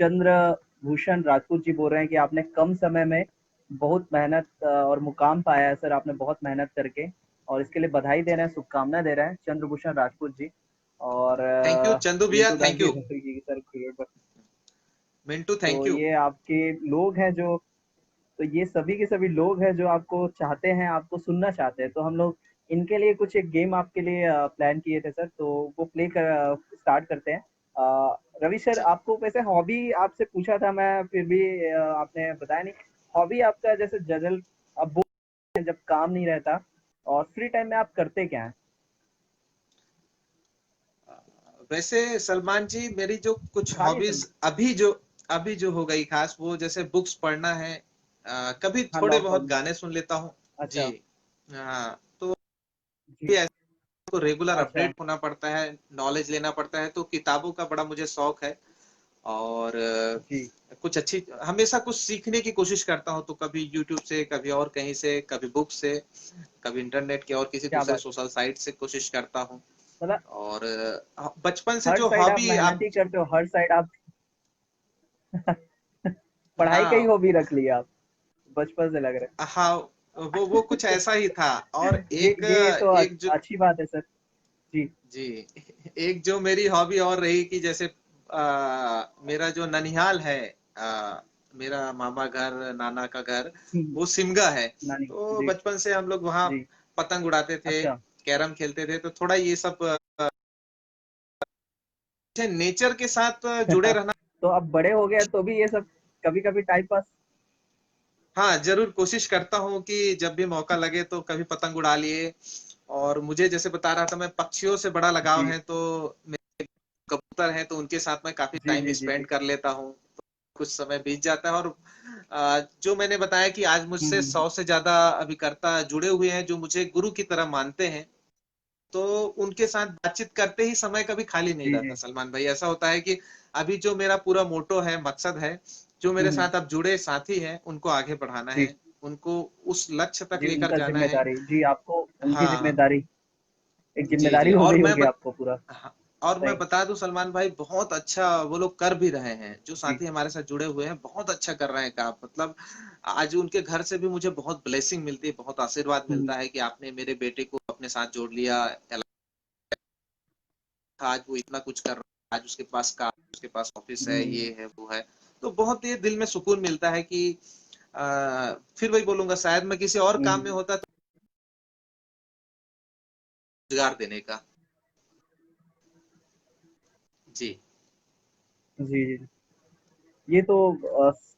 चंद्रभूषण राजपूत जी बोल रहे हैं कि आपने कम समय में बहुत मेहनत और मुकाम पाया है सर, आपने बहुत मेहनत करके, और इसके लिए बधाई दे रहे हैं, शुभकामनाएं दे रहे हैं चंद्रभूषण राजपूत जी। और थैंक यू चंदू भैया, मिंटू दास थैंक जी यू बोल रहे हैं कि सर, मिंटू, तो थैंक यू। ये आपके लोग हैं जो, तो ये सभी के सभी लोग हैं जो आपको चाहते हैं, आपको सुनना चाहते हैं, तो हम लोग इनके लिए कुछ एक गेम आपके लिए प्लान किए थे सर, तो वो प्ले कर स्टार्ट करते हैं। रवि सर, जी, आपको वैसे हॉबी आपसे पूछा था मैं, फिर भी आपने बताया नहीं। हॉबी आपका जैसे जनरल, अब वो जब काम नहीं रहता और फ्री टाइम में आप करते क्या हैं? वैसे सलमान जी, मेरी जो कुछ बताइए सर। हॉबीज अभी जो हो गई खास, वो जैसे बुक्स पढ़ना है। कभी हाँ थोड़े लॉन्ग बहुत टर्म। गाने सुन लेता हूँ। जी, अच्छा। हाँ, तो जी। को रेगुलर अच्छा। अपडेट होना पड़ता है, नॉलेज लेना पड़ता है, तो किताबों का बड़ा मुझे शौक है। और जी। कुछ अच्छी, हमेशा कुछ सीखने की कोशिश करता हूँ, तो कभी यूट्यूब से, कभी और कहीं से, कभी बुक से, कभी इंटरनेट के और किसी क्या दूसरे बात है। सोशल साइट से कोशिश करता हूँ। मतलब और बचपन से हर जो साइड आप हॉबी मेहनत आप, ही करते हो, हर साइड आप पढ़ाई का ही हाँ हॉबी रख लिया आप, बचपन से लग रहा हाँ, वो कुछ है। ऐसा ही था। और ये तो एक जो, अच्छी बात है सर। जी। जी, एक जो मेरी हॉबी और रही, कि जैसे मेरा जो ननिहाल है, मेरा मामा घर, नाना का घर, वो सिमगा है। नानी। तो जी बचपन से हम लोग वहाँ जी। पतंग उड़ाते थे, अच्छा। कैरम खेलते थे, तो थोड़ा ये सब मुझे नेचर के साथ जुड़े रहना। तो अब बड़े हो गए तो भी ये सब कभी कभी टाइम पास। हाँ, जरूर कोशिश करता हूँ कि जब भी मौका लगे तो कभी पतंग उड़ा लिए। और मुझे जैसे बता रहा था, मैं पक्षियों से बड़ा लगाव जी है, तो मेरे कबूतर हैं तो उनके साथ मैं काफी जी टाइम जी जी जी। स्पेंड कर लेता हूँ। तो कुछ समय बीत जाता है। और जो मैंने बताया कि आज मुझसे हम्म। 100 से ज्यादा अभिकर्ता जुड़े हुए हैं जो मुझे गुरु की तरह मानते हैं। तो उनके साथ बातचीत करते ही समय कभी खाली नहीं जी रहता जी। सलमान भाई। ऐसा होता है कि अभी जो मेरा पूरा मोटो है, मकसद है, जो मेरे हम्म। साथ अब जुड़े साथी हैं उनको आगे बढ़ाना जी है, उनको उस लक्ष्य तक जी, लेकर उनका जाना है। जिम्मेदारी जी, आपको उनकी हाँ जिम्मेदारी, एक जी जी। जिम्मेदारी हो गई होगी आपको पूरा। हाँ, और मैं सही। बता दूं सलमान भाई, बहुत अच्छा वो लोग कर भी रहे हैं। जो जी। साथी हमारे साथ जुड़े हुए हैं बहुत अच्छा कर रहे हैं काम। मतलब आज उनके घर से भी मुझे बहुत ब्लेसिंग मिलती है, बहुत आशीर्वाद हम्म। मिलता है कि आपने मेरे बेटे को अपने साथ जोड़ लिया। आज वो इतना कुछ कर रहा है, आज उसके पास कार, उसके पास ऑफिस है, हम्म। ये है वो है। तो बहुत ये दिल में सुकून मिलता है कि फिर वही बोलूंगा, शायद मैं किसी और काम में हम्म। होता तो रोजगार देने का। जी जी जी। ये तो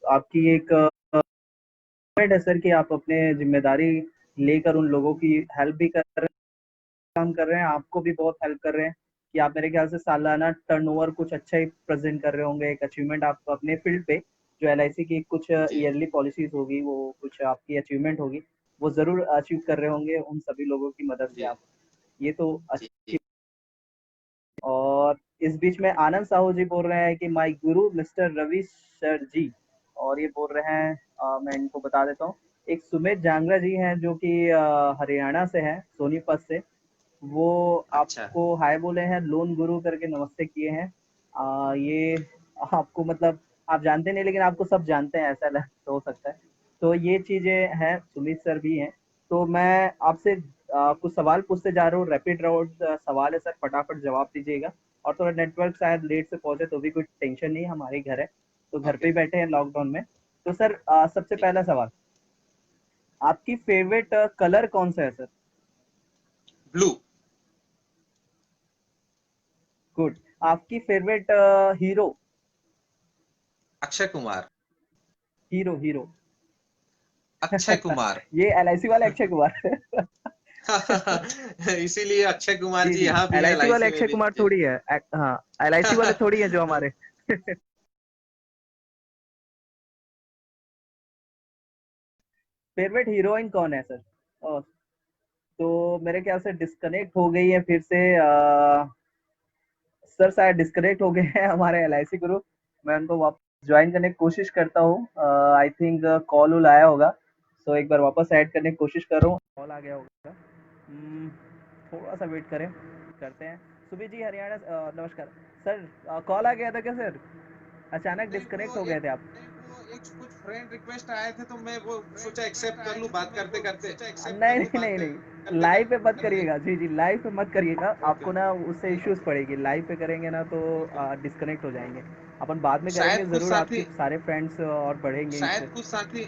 आपकी एक पॉइंट है सर कि आप अपने जिम्मेदारी लेकर उन लोगों की हेल्प भी कर रहे हैं, काम कर रहे हैं, आपको भी बहुत हेल्प कर रहे हैं कि आप मेरे ख्याल से सालाना टर्नओवर कुछ अच्छा ही प्रेजेंट कर रहे होंगे, एक अचीवमेंट आप अपने फील्ड पे जो एलआईसी की कुछ जी ईयरली पॉलिसीज होगी, वो कुछ आपकी अचीवमेंट होगी, वो जरूर अचीव कर रहे होंगे उन सभी लोगों की मदद से जी आप। ये तो जी अच्छी। जी। और इस बीच में आनंद साहू जी बोल रहे हैं कि my Guru mister Ravi sir जी, और ये बोल रहे हैं मैं इनको बता देता हूँ, एक सुमित जांगरा जी हैं जो कि हरियाणा से हैं, सोनीपत से। वो अच्छा आपको हाय बोले हैं, लोन गुरु करके नमस्ते किए हैं। ये आपको मतलब आप जानते नहीं, लेकिन आपको सब जानते हैं ऐसा हो सकता है। तो ये चीजें हैं, सुमित सर भी हैं। तो मैं आपसे कुछ सवाल पूछते जा रहा हूँ, रैपिड राउंड सवाल है सर, फटाफट जवाब दीजिएगा। और थोड़ा नेटवर्क शायद लेट से पहुंचे तो भी कोई टेंशन नहीं, हमारे घर है तो घर पे ओके ही बैठे हैं लॉकडाउन में। तो सर सबसे ठीक पहला है। सवाल, आपकी फेवरेट कलर कौन सा है सर? ब्लू। गुड। आपकी favourite hero? Akshay Kumar. Hero hero. Akshay Kumar. ये एलआईसी वाले अक्षय कुमार। इसीलिए अक्षय कुमार जी जी जी, यहाँ भी है, एलआईसी वाले एलआईसी में अक्षय भी। कुमार जी। थोड़ी है, हाँ, एलआईसी वाले थोड़ी है जो हमारे। फेवरेट हीरोइन कौन है सर? ओ, तो मेरे ख्याल से डिस्कनेक्ट हो गई है फिर से सर, शायद डिस्कनेक्ट हो गए हैं हमारे एलआईसी ग्रुप। मैं उनको वापस ज्वाइन करने की कोशिश करता हूँ, आई थिंक कॉल उल आया होगा। सो एक बार वापस ऐड करने की कोशिश कर रहा हूँ, कॉल आ गया होगा। थोड़ा सा वेट करें, करते हैं। सुबीर जी हरियाणा नमस्कार सर, कॉल आ गया था क्या सर? अचानक नहीं डिस्कनेक्ट वो हो एक गए थे आप? एक कुछ फ्रेंड रिक्वेस्ट आए थे तो मैं वो सोचा एक्सेप्ट कर लूं बात करते करते। नहीं नहीं नहीं नहीं, लाइव पे मत करिएगा जी जी, लाइव पे मत करिएगा, ओके आपको ना उससे इश्यूज ओके पड़ेगी, लाइव पे करेंगे ना तो ओके। डिस्कनेक्ट हो जाएंगे। अपन बाद में करेंगे शायद कुछ ज़रूर, आपके साथी सारे फ्रेंड्स और बढ़ेंगे शायद इससे। कुछ साथी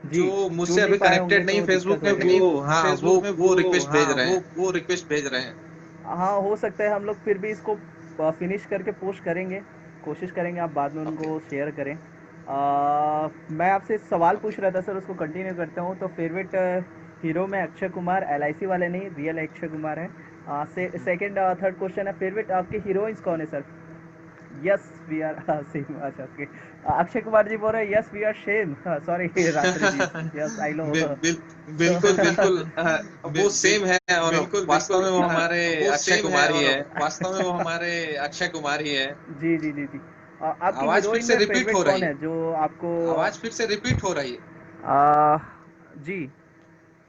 जी, जो मुझसे जुड़ नहीं अभी पाए होंगे कनेक्टेड नहीं तो फेसबुक दिक्कत में, हो गई। वो रिक्वेस्ट भेज रहे हैं, वो रिक्वेस्ट भेज रहे हैं। हाँ, हो सकता है हम लोग फिर भी इसको फिनिश करके पोस्ट करेंगे, कोशिश करेंगे आप बाद में ओके उनको शेयर करें। मैं आपसे सवाल ओके। पूछ रहा था सर, उसको कंटिन्यू करता हूँ। तो फेवरेट हीरो में अक्षय कुमार, एलआईसी वाले नहीं, रियल अक्षय कुमार है। सेकंड थर्ड क्वेश्चन है, फेवरेट आपके हीरोइंस कौन है sir? Yes we are same, अच्छा ओके। अक्षय कुमार जी बोल रहे हैं yes we are same, sorry Ratri ji, yes I know. Bill, bill, तो बिल्कुल बिल्कुल वो सेम है। और वास्तव में वो हमारे अक्षय कुमार ही है। अक्षय कुमार ही है। जी जी जी जी। आपकी आवाज फिर हीरोइन से में रिपीट हो फेवरेट रही कौन है। है जो आपको आवाज फिर से रिपीट हो रही है। आ, जी,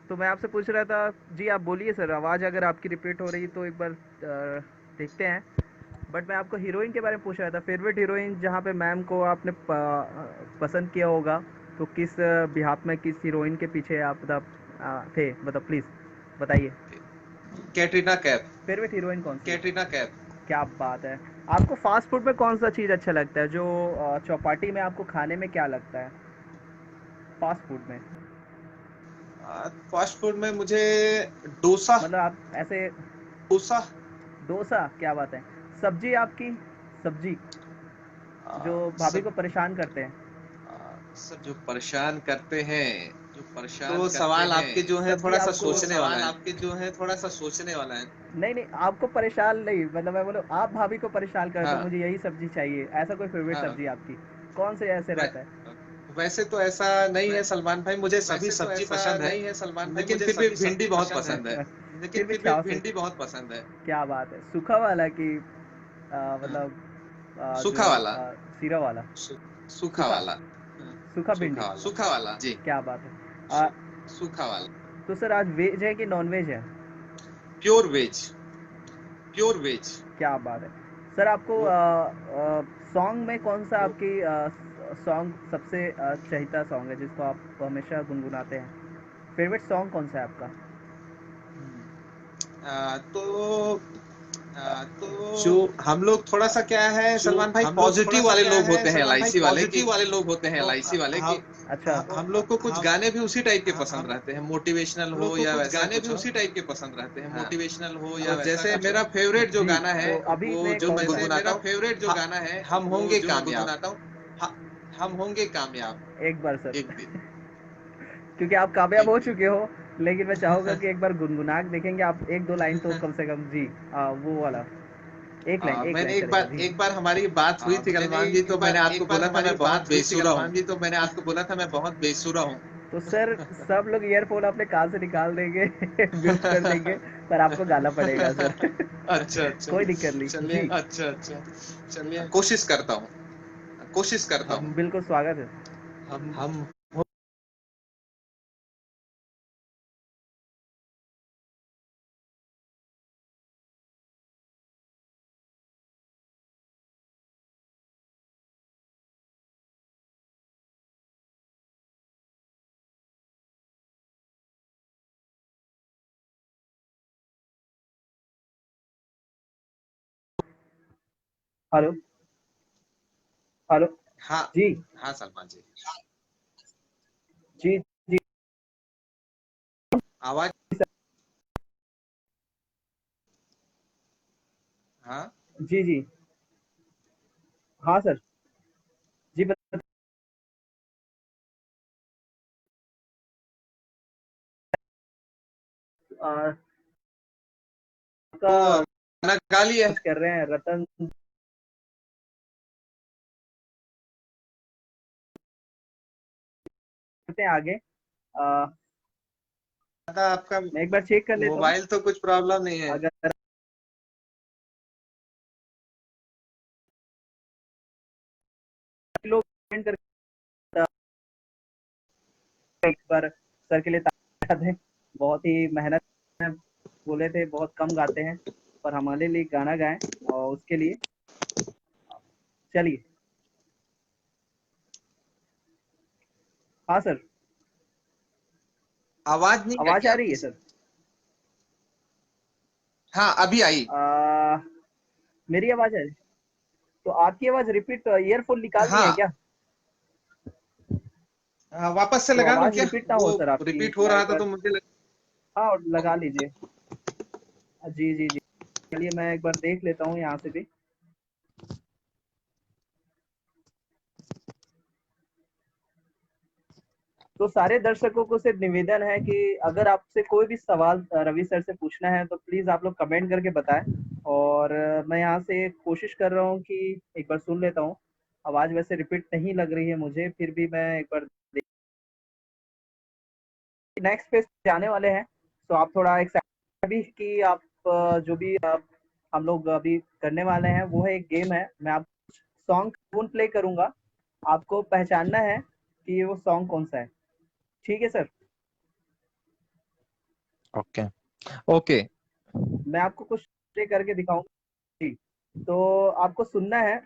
तो मैं आपसे पूछ रहा था, जी आप बोलिए सर, आवाज़ अगर आपकी रिपीट हो रही तो एक बार देखते हैं। बट मैं आपको हीरोइन के बारे में पूछ रहा था, फेवरेट हीरोइन जहाँ पे मैम को आपने पसंद किया होगा, तो किस बिहाफ में, किस हीरोइन के पीछे आप मतलब थे, मतलब प्लीज़ बताइए। कैटरीना कैफ। फेवरेट हीरोइन कौन सी है? कैटरीना कैफ। क्या बात है। आपको फास्ट फूड में कौन सा चीज़ अच्छा लगता है, जो चौपाटी में आपको खाने में क्या लगता है फास्ट फूड में? फास्ट फूड में मुझे डोसा। मतलब आप ऐसे, डोसा। डोसा, क्या बात है सब्जी आपकी, सब्जी जो भाभी को सब परेशान करते हैं। सब जो परेशान करते हैं, तो करते सवाल हैं आपके जो है सब्जी थोड़ा सा आपको सोचने वाला सवाल है। आपके जो है थोड़ा सा सोचने वाला है। नहीं नहीं, आपको परेशान नहीं, मतलब मैं बोलूँ आप भाभी को परेशान करते हो, हाँ मुझे यही सब्जी चाहिए, ऐसा कोई फेवरेट हाँ। सब्जी आपकी कौन से ऐसे वै, रहता है? वैसे तो ऐसा नहीं है वै, सलमान भाई, मुझे सभी वैसे तो सब्जी ऐसा पसंद है, नहीं है सलमान भाई, लेकिन मुझे फिर भी सभी भिंडी सब्जी बहुत पसंद है, पसंद है। लेकिन फिर भी क्या से? भिंडी बहुत पसंद है। क्या बात है, सूखा वाला कि हाँ, मतलब सूखा जो वाला। सीरा वाला? सू, सूखा सूखा, वाला। सूखा भिंडी। सूखा वाला। सूखा वाला। जी। क्या बात है। सू, सूखा वाला। तो सर आज वेज है कि नॉन वेज है? Pure veg. Pure veg. क्या बात है। सर आपको वो सॉन्ग में कौन सा आपकी सॉन्ग सबसे चहीता सॉन्ग है जिसको आप हमेशा गुनगुनाते हैं? फेवरेट सॉन्ग कौन सा है आपका? तो तो जो हम लोग थोड़ा सा क्या है जो सलमान भाई, हम लोग थोड़ा पॉजिटिव सा वाले क्या लोग है होते हैं सलमान भाई, एलआईसी वाले की। पॉजिटिव वाले लोग होते हैं तो एलआईसी वाले की। अच्छा। हम लोग को कुछ हम गाने भी उसी टाइप के पसंद हम रहते हैं, मोटिवेशनल हम हो लोग को या कुछ वैसा गाने कुछ भी हो। उसी टाइप के पसंद रहते हैं, हाँ, मोटिवेशनल हो या तो वैसा जैसे कुछ मेरा हो। फेवरेट जो जी, गाना है तो अभी वो मैं जो कौन मैं सा जैसे गुनगुनाता मेरा हूँ, फेवरेट जो गाना है हम वो होंगे जो मैं कामयाब। गुनगुनाता हूँ, ह- हम होंगे कामयाब एक बार सर एक दिन। क्योंकि आप कामयाब एक हो दिन। चुके हो, लेकिन मैं चाहूँगा कि एक बार गुनगुना के देखेंगे आप, एक दो लाइन तो कम से कम जी। वो वाला एक लाइन चलेगा जी। एक बार हमारी बात हुई थी सलमान जी, तो मैंने आपको एक बार बोला था मैं हमारी बहुत बात हुई थी बेसुरा हूँ। सलमान जी, तो मैंने आपको बोला था मैं बहुत बेसुरा हूँ। तो सर सब लोग ईयरफोन अपने कान से निकाल देंगे म्यूट कर देंगे, पर आपको गाना पड़ेगा सर अच्छा अच्छा। कोई दिक्कत नहीं चलिए, जी। अच्छा अच्छा। चलिए, कोशिश करता हूँ। कोशिश करता हूँ। बिल्कुल स्वागत है। हम हेलो, हेलो। हाँ जी, हाँ सलमान जी। जी, जी, आवाज। हाँ जी, जी। हाँ सर, जी तो आपका गाना गा लिया है। कर रहे हैं रतन, करते हैं आगे। था आपका मैं एक बार चेक कर लेता हूँ, मोबाइल, तो कुछ प्रॉब्लम नहीं है। अगर लोग कमेंट करके एक बार सर के लिए तालियां दें। बहुत ही मेहनत में बोले थे, बहुत कम गाते हैं, पर हमारे लिए गाना गाएं, और उसके लिए चलिए। हाँ सर, आवाज नहीं आई आवाज आ रही आपकी है सर। सर? हाँ अभी आई। आ, मेरी आवाज है, तो आपकी आवाज रिपीट, ईयरफोन निकाल दिए हैं हाँ, क्या? वापस से तो लगा लूं आवाज क्या? रिपीट ना वो हो सर आपकी, रिपीट हो मैं रहा एक था बार, तो मुझे हाँ लगा लीजिए। जी जी जी, चलिए मैं एक बार देख लेता हूँ यहाँ से भी। तो सारे दर्शकों को सिर्फ निवेदन है कि अगर आपसे कोई भी सवाल रवि सर से पूछना है तो प्लीज आप लोग कमेंट करके बताएं। और मैं यहाँ से कोशिश कर रहा हूँ कि एक बार सुन लेता हूँ। आवाज वैसे रिपीट नहीं लग रही है मुझे, फिर भी मैं एक बार नेक्स्ट पेज जाने वाले हैं। तो आप थोड़ा एक्साइटेड भी कि आप जो भी हम लोग अभी करने वाले हैं वो है एक गेम है। मैं आप सॉन्ग ट्यून प्ले करूंगा, आपको पहचानना है कि वो सॉन्ग कौन सा है। ठीक है सर? Okay okay. मैं आपको कुछ प्ले करके दिखाऊंगा जी, तो आपको सुनना है।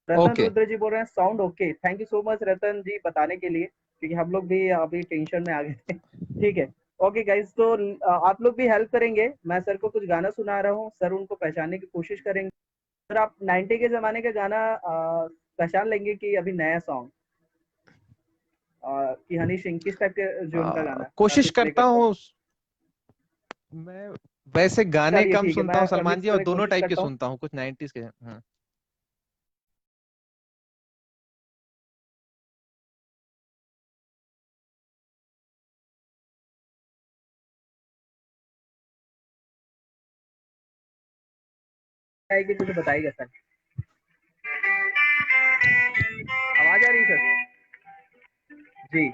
रतन ओके रुद्र जी बोल रहे हैं sound okay, thank you so much Ratan ji बताने के लिए, क्योंकि हम लोग भी अभी टेंशन में आ गए थे ठीक है। ओके गाइज, तो आप लोग भी हेल्प करेंगे, मैं सर को कुछ गाना सुना रहा हूँ, सर उनको पहचानने की कोशिश करेंगे। सर आप 90 के जमाने का गाना पहचान लेंगे कि अभी नया सॉन्ग, कि हनी सिंह किस टाइप के जो उनका गाना है? मैं कोशिश कुछ प्ले करता करता हूँ। हूँ। मैं वैसे गाने चलिए कम ठीक है, सुनता हूँ मैं सलमान मिक्स जी, और करने की दोनों कोशिश टाइप के करता हूँ। सुनता हूँ, कुछ 90s के। हाँ। आएगी तो बताइएगा सर। आवाज आ रही है सर? जी।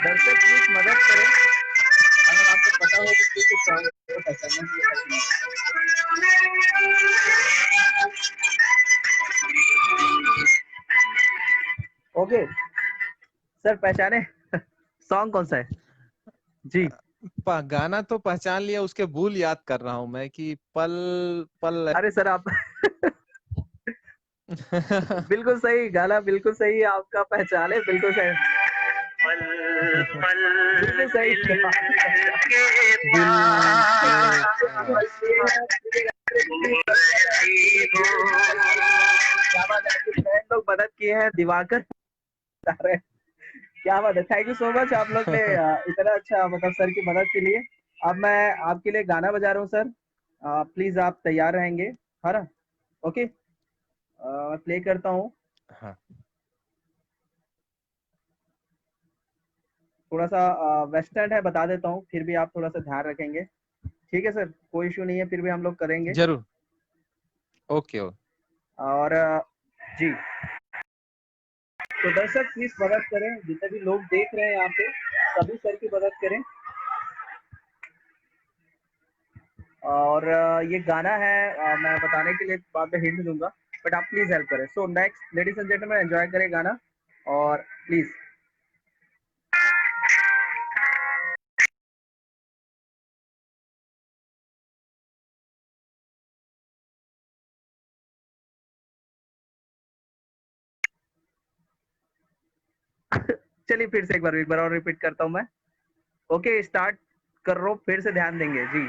दर्शक प्लीज मदद करें, अगर आपको पता हो तो प्लीज इस सॉन्ग को पहचानने के लिए करें। ओके सर, पहचाने सॉन्ग कौन सा है? जी। गाना तो पहचान लिया, उसके बोल याद कर रहा हूँ मैं कि पल पल। अरे सर आप बिल्कुल सही गाना, बिल्कुल सही आपका पहचाने, बिल्कुल सही। पल पल बिल्कुल सही। क्या बात है, कुछ फ्रेंड लोग मदद किए हैं, दिवाकर बता रहे हैं। क्या बात है, थैंक यू सो मच आप लोग ने इतना अच्छा मतलब सर की मदद के लिए। अब मैं आपके लिए गाना बजा रहा हूँ सर, प्लीज आप तैयार रहेंगे, है ना? ओके, प्ले करता हूँ। हाँ। थोड़ा सा वेस्टर्न है, बता देता हूँ, फिर भी आप थोड़ा सा ध्यान रखेंगे। ठीक है सर, कोई इशू नहीं है, फिर भी हम लोग करेंगे। जरूर। ओके। और जी, तो दर्शक प्लीज मदद करें, जितने भी लोग देख रहे हैं यहाँ पे सभी सर की मदद करें। और ये गाना है, मैं बताने के लिए बाद में हिंट दूंगा, बट आप प्लीज हेल्प करें। So next ladies and gentleman, enjoy करें गाना, और प्लीज। चलिए फिर से एक बार और रिपीट करता हूँ मैं। ओके, स्टार्ट कर रहा हूँ, फिर से ध्यान देंगे जी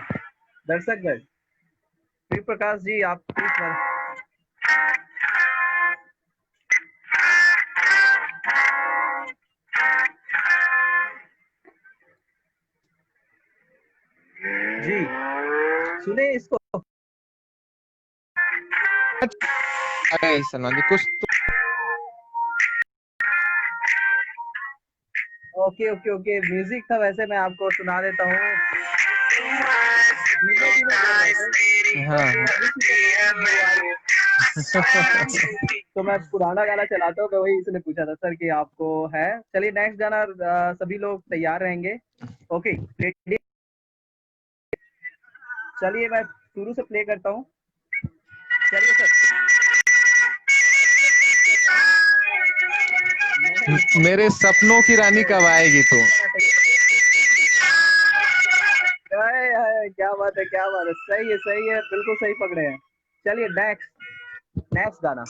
दर्शकगण। श्री प्रकाश जी आप प्लीज। जी सुने इसको। अरे सलमान जी, कुछ तो। ओके ओके ओके, म्यूजिक था, वैसे मैं आपको सुना देता हूँ। हाँ। तो मैं पुराना गाना चलाता हूँ, तो वही इसने पूछा था सर कि आपको है। चलिए नेक्स्ट गाना, सभी लोग तैयार रहेंगे। ओके रेडी, चलिए मैं शुरू से प्ले करता हूँ। चलिए सर। मेरे सपनों की रानी कब आएगी तू। क्या बात है, क्या बात है, सही है, बिल्कुल सही पकड़े हैं। चलिए नेक्स्ट नेक्स्ट गाना।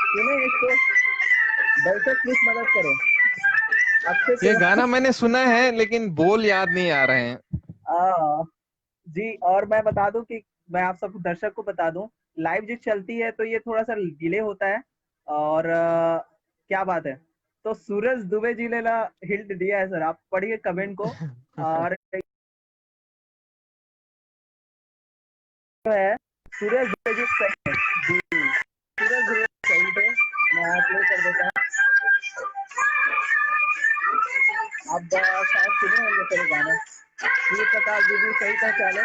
सुने इसको, दर्शक प्लीज मदद करें अच्छे ये से। गाना मैंने सुना है, लेकिन बोल याद नहीं आ रहे हैं। आ, जी, और मैं बता दूं कि मैं आप सब दर्शक को बता दूं, लाइव जो चलती है तो ये थोड़ा सा डिले होता है। और क्या बात है, तो सूरज दुबे जी ने ना हिंट दिया है सर, आप पढ़िए कमेंट को। और जो है सूरज दुबे जी सही है जी, सूरज दुबे सही थे। मैं प्ले कर देता हूँ, आप शायद सुने होंगे सर गाना। ये प्रकाश जी भी सही पहचाने,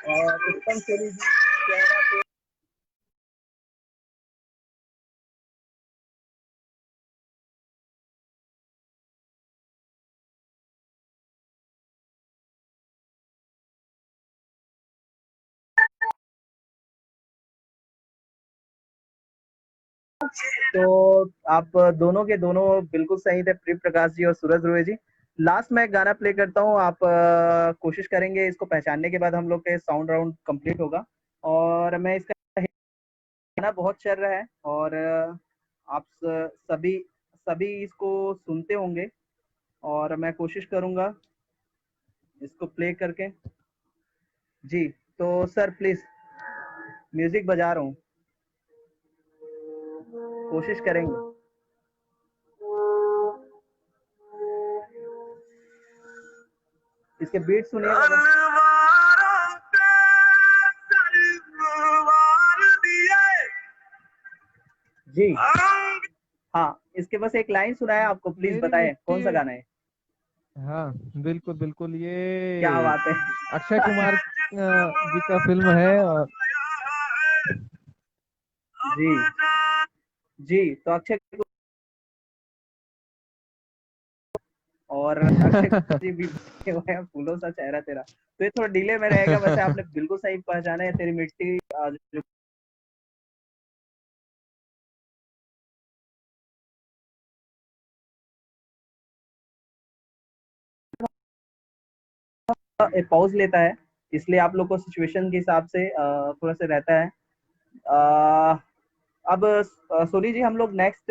और उत्तम सोनी जी चेहरा पे। तो आप दोनों के दोनों बिल्कुल सही थे, प्रिय प्रकाश जी और सूरज दुबे जी। लास्ट में एक गाना प्ले करता हूँ, आप कोशिश करेंगे इसको पहचानने के बाद हम लोग के साउंड राउंड कंप्लीट होगा। और मैं इसका गाना बहुत चल रहा है और आप सभी सभी इसको सुनते होंगे और मैं कोशिश करूंगा इसको प्ले करके। जी, तो सर प्लीज म्यूजिक बजा रहा हूँ, कोशिश करेंगे। इसके बीट सुनिए। जी हाँ, इसके बस एक लाइन सुना है आपको, प्लीज मेरी बताएं मिट्टी। कौन सा गाना है। हाँ, बिल्कुल बिल्कुल, क्या ये बात है। अक्षय कुमार जी का फिल्म है। और जी जी, तो अक्षय और अक्षय कुमार जी भी बने हुए हैं, फूलों सा चेहरा तेरा। तो ये थोड़ा डिले में रहेगा, वैसे आपने बिल्कुल सही पहचाना है, तेरी मिट्टी जो पॉज लेता है, इसलिए आप लोग को सिचुएशन के हिसाब से थोड़ा सा रहता है। अ, अब सोनी जी, हम लोग नेक्स्ट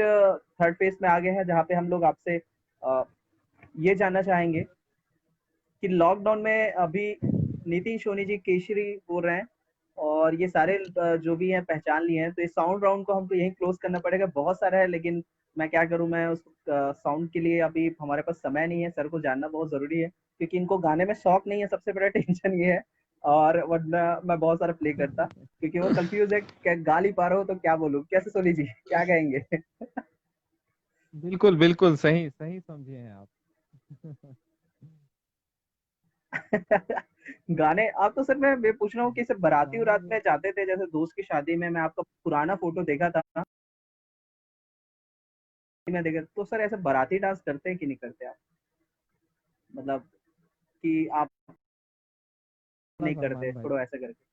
थर्ड फेज में आ गए हैं, जहाँ पे हम लोग आपसे ये जानना चाहेंगे कि लॉकडाउन में अभी नितिन सोनी जी केसरी बोल रहे हैं और ये सारे जो भी हैं पहचान लिए हैं, तो इस साउंड राउंड को हमको यहीं क्लोज करना पड़ेगा। बहुत सारा है लेकिन मैं क्या करूं, मैं उस साउंड के लिए अभी हमारे पास समय नहीं है, सर को जानना बहुत जरूरी है क्योंकि इनको गाने में शौक नहीं है, सबसे बड़ा टेंशन ये है। और वरना मैं बहुत सारा प्ले करता, क्योंकि वो कंफ्यूज है, गा ही पा रहा हो तो क्या बोलूं, कैसे सोनी जी क्या कहेंगे। बिल्कुल बिल्कुल सही सही समझे हैं आप। गाने आप तो सर, मैं पूछ रहा हूँ कि सिर्फ बाराती गाने उरात में में जाते थे, जैसे दोस्त की शादी में मैं आपका पुराना फोटो देखा था ना, मैं देखा तो सर ऐसे बाराती डांस करते हैं कि नहीं करते आप, मतलब कि आप नहीं करते सलमान भाई, थोड़ा ऐसा करके।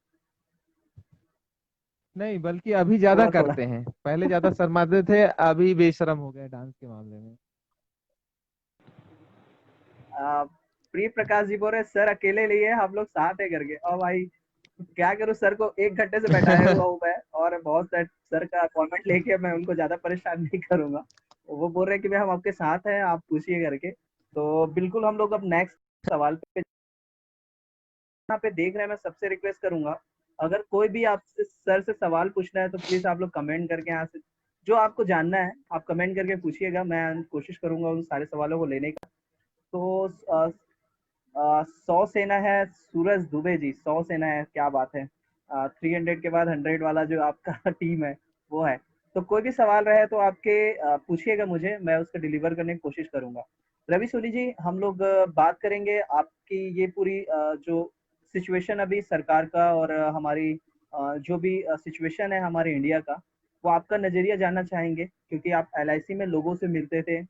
नहीं बल्कि अभी ज्यादा थोड़ा थोड़ा करते हैं, पहले ज्यादा शर्माते थे, अभी बेशरम हो गए डांस के मामले में। प्रिय प्रकाश जी बोल रहे सर अकेले लिए हम लोग साथ है करके, और भाई क्या करूँ, सर को 1 घंटे से बैठाया हुआ हूँ मैं, और बहुत सर का अपॉइंटमेंट लेके मैं उनको ज्यादा परेशान नहीं करूंगा। वो बोल रहे हैं कि भाई हम आपके साथ हैं, आप पूछिए करके। तो बिल्कुल हम लोग अब नेक्स्ट सवाल पे यहाँ पे देख रहे हैं, मैं सबसे रिक्वेस्ट करूंगा, अगर कोई भी आपसे सर से सवाल पूछना है तो प्लीज आप लोग कमेंट करके यहाँ से जो आपको जानना है आप कमेंट करके पूछिएगा, मैं कोशिश करूंगा उन सारे सवालों को लेने का। तो 100 सेना है सूरज दुबे जी, 100 सेना है, क्या बात है। 300 के बाद 100 वाला जो आपका टीम है वो है। तो कोई भी सवाल रहे तो आपके पूछिएगा मुझे, मैं उसको डिलीवर करने की कोशिश करूंगा। रवि सोनी जी, हम लोग बात करेंगे आपकी ये पूरी जो सिचुएशन अभी सरकार का और हमारी जो भी सिचुएशन है हमारे इंडिया का, वो आपका नजरिया जानना चाहेंगे क्योंकि आप एलआईसी में लोगों से मिलते थे।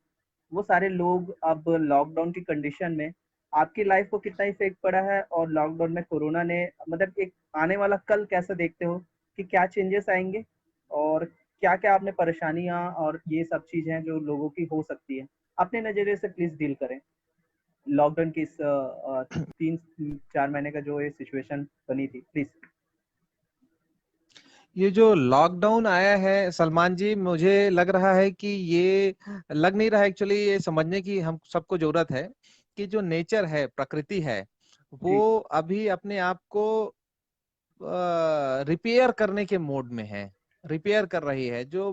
वो सारे लोग अब लॉकडाउन की कंडीशन में आपकी लाइफ को कितना इफेक्ट पड़ा है, और लॉकडाउन में कोरोना ने मतलब एक आने वाला कल कैसा देखते हो कि क्या चेंजेस आएंगे, और क्या क्या आपने परेशानियां और ये सब चीजें जो लोगों की हो सकती है, अपने नजरिए से प्लीज डील करें लॉकडाउन की इस 3-4 महीने का जो ये सिचुएशन बनी थी, प्लीज। ये जो लॉकडाउन आया है सलमान जी, मुझे लग रहा है कि ये लग नहीं रहा है, एक्चुअली ये समझने की हम सबको जरूरत है कि जो नेचर है, प्रकृति है, जी वो अभी अपने आप को रिपेयर करने के मोड में है, रिपेयर कर रही है। जो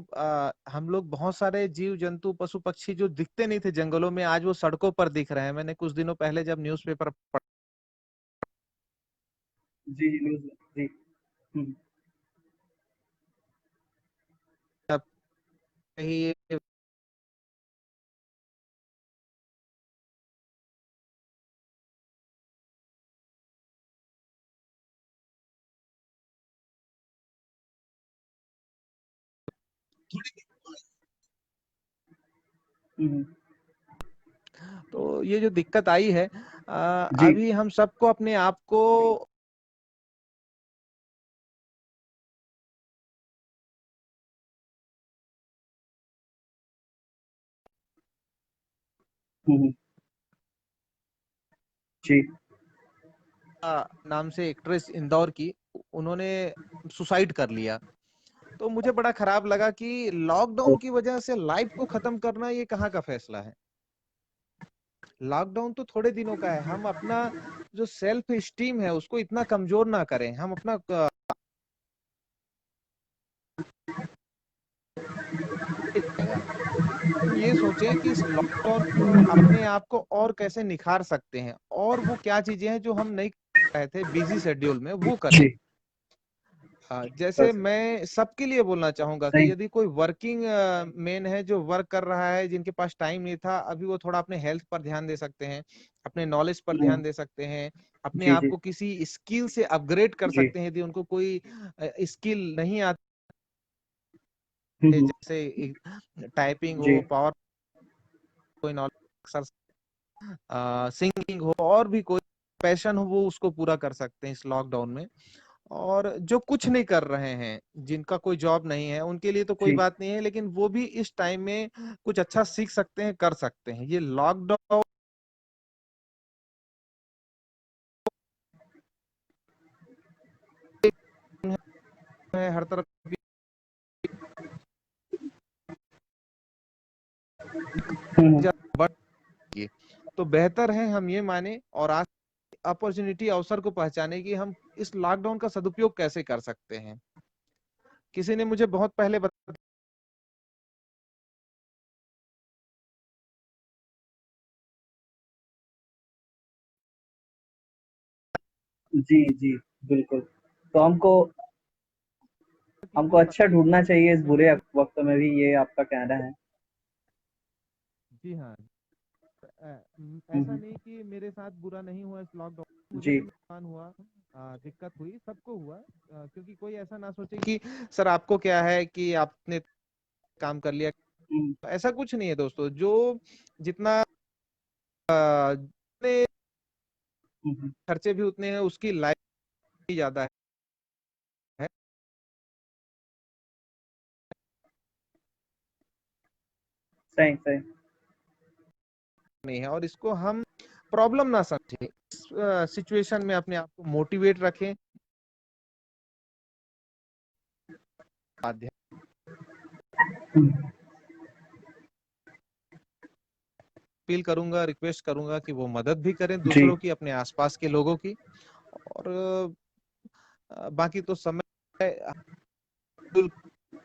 हम लोग बहुत सारे जीव जंतु पशु पक्षी जो दिखते नहीं थे जंगलों में, आज वो सड़कों पर दिख रहे हैं। मैंने कुछ दिनों पहले जब न्यूज़पेपर जी जी न्यूज जी। हम्म, पढ़ी, हम्म, तो ये जो दिक्कत आई है, जी अभी हम सबको अपने आप को हम्म, जी नाम से एक्ट्रेस इंदौर की, उन्होंने सुसाइड कर लिया। तो मुझे बड़ा खराब लगा कि लॉकडाउन की वजह से लाइफ को खत्म करना ये कहाँ का फैसला है। लॉकडाउन तो थोड़े दिनों का है, हम अपना जो सेल्फ स्टीम है उसको इतना कमजोर ना करें। हम अपना हम ये सोचें कि इस लॉकडाउन में अपने आप को और कैसे निखार सकते हैं, और वो क्या चीजें हैं जो हम नहीं कर रहे थे बिजी शेड्यूल में, वो करें। जी हाँ, जैसे बस मैं सबके लिए बोलना चाहूंगा कि सही। यदि कोई वर्किंग मैन है जो वर्क कर रहा है, जिनके पास टाइम नहीं था, अभी वो थोड़ा अपने हेल्थ पर ध्यान दे सकते हैं, अपने नॉलेज पर हम्म, ध्यान दे सकते हैं, अपने जी आप जी को किसी स्किल से अपग्रेड कर जी सकते हैं। यदि उनको कोई स्किल नहीं आती, हम्म, जैसे टाइपिंग जी हो, पावर, कोई नॉलेज, सिंगिंग हो, और भी कोई पैशन हो, वो उसको पूरा कर सकते हैं इस लॉकडाउन में। और जो कुछ नहीं कर रहे हैं, जिनका कोई जॉब नहीं है, उनके लिए तो कोई जी बात नहीं है, लेकिन वो भी इस टाइम में कुछ अच्छा सीख सकते हैं, कर सकते हैं। ये लॉकडाउन है हर तरफ हम्म, बढ़ रही है। तो बेहतर है हम ये माने और आज अपॉर्चुनिटी, अवसर को पहचाने कि हम इस लॉकडाउन का सदुपयोग कैसे कर सकते हैं। किसी ने मुझे बहुत पहले बताया, जी जी बिल्कुल। तो हमको कि हमको जिस अच्छा बच्चे ढूंढना को चाहिए इस मैं बुरे बोलूँ, वक्त में भी, ये आपका कहना है। जी हाँ, ऐसा हम्म, नहीं कि मेरे साथ बुरा नहीं हुआ इस लॉकडाउन, मुझे जी भी नुकसान हुआ, दिक्कत हुई, सबको हुआ। क्योंकि कोई ऐसा ना सोचे कि सर आपको क्या है कि आपने काम कर लिया। हम्म, ऐसा कुछ नहीं है दोस्तों। जो जितना जितने हम्म, खर्चे भी उतने हैं, उसकी लाइफ भी ज्यादा है, सही सही। नहीं है। और इसको हम प्रॉब्लम ना समझें, इस सिचुएशन में अपने आप को मोटिवेट रखें। हम्म, अपील करूंगा, रिक्वेस्ट करूंगा कि वो मदद भी करें जी दूसरों की, अपने आसपास के लोगों की। और बाकी तो समय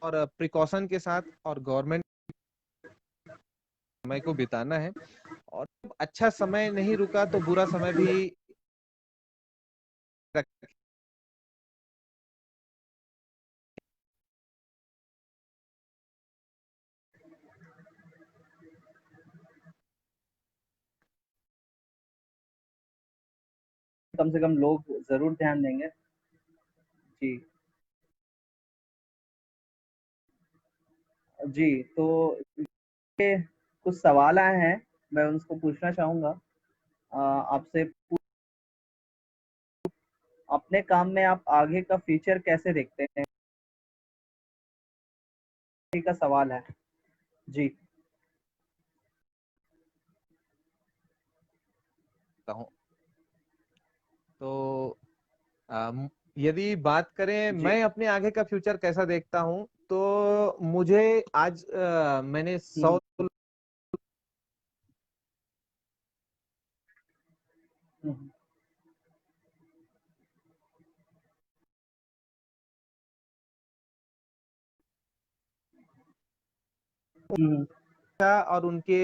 और प्रिकॉशन के साथ और गवर्नमेंट समय को बिताना है। और जब अच्छा समय नहीं रुका तो बुरा समय भी रख- कम से कम लोग जरूर ध्यान देंगे। जी जी। तो ये कुछ सवाल आए हैं, मैं उनको पूछना चाहूंगा आपसे। अपने काम में आप आगे का फ्यूचर कैसे देखते हैं, ये का सवाल है। जी सकता हूँ। तो यदि बात करें जी मैं अपने आगे का फ्यूचर कैसा देखता हूँ, तो मुझे आज मैंने हम्म, 100 हम्म, हम्म, और उनके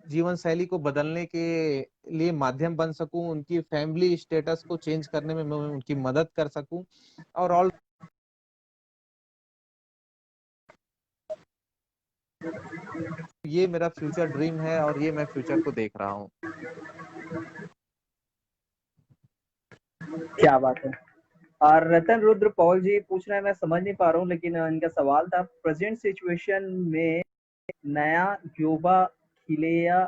जीवन शैली को बदलने के लिए माध्यम बन सकूं, उनकी फैमिली स्टेटस को चेंज करने में मैं उनकी मदद कर सकूं। और ऑल ये मेरा फ्यूचर ड्रीम है और ये मैं फ्यूचर को देख रहा हूँ। क्या बात है। और रतन रुद्र पॉल जी पूछ रहे हैं, मैं समझ नहीं पा रहा हूँ, लेकिन इनका सवाल था प्रेजेंट सिचुएशन में नया युवा खिलेया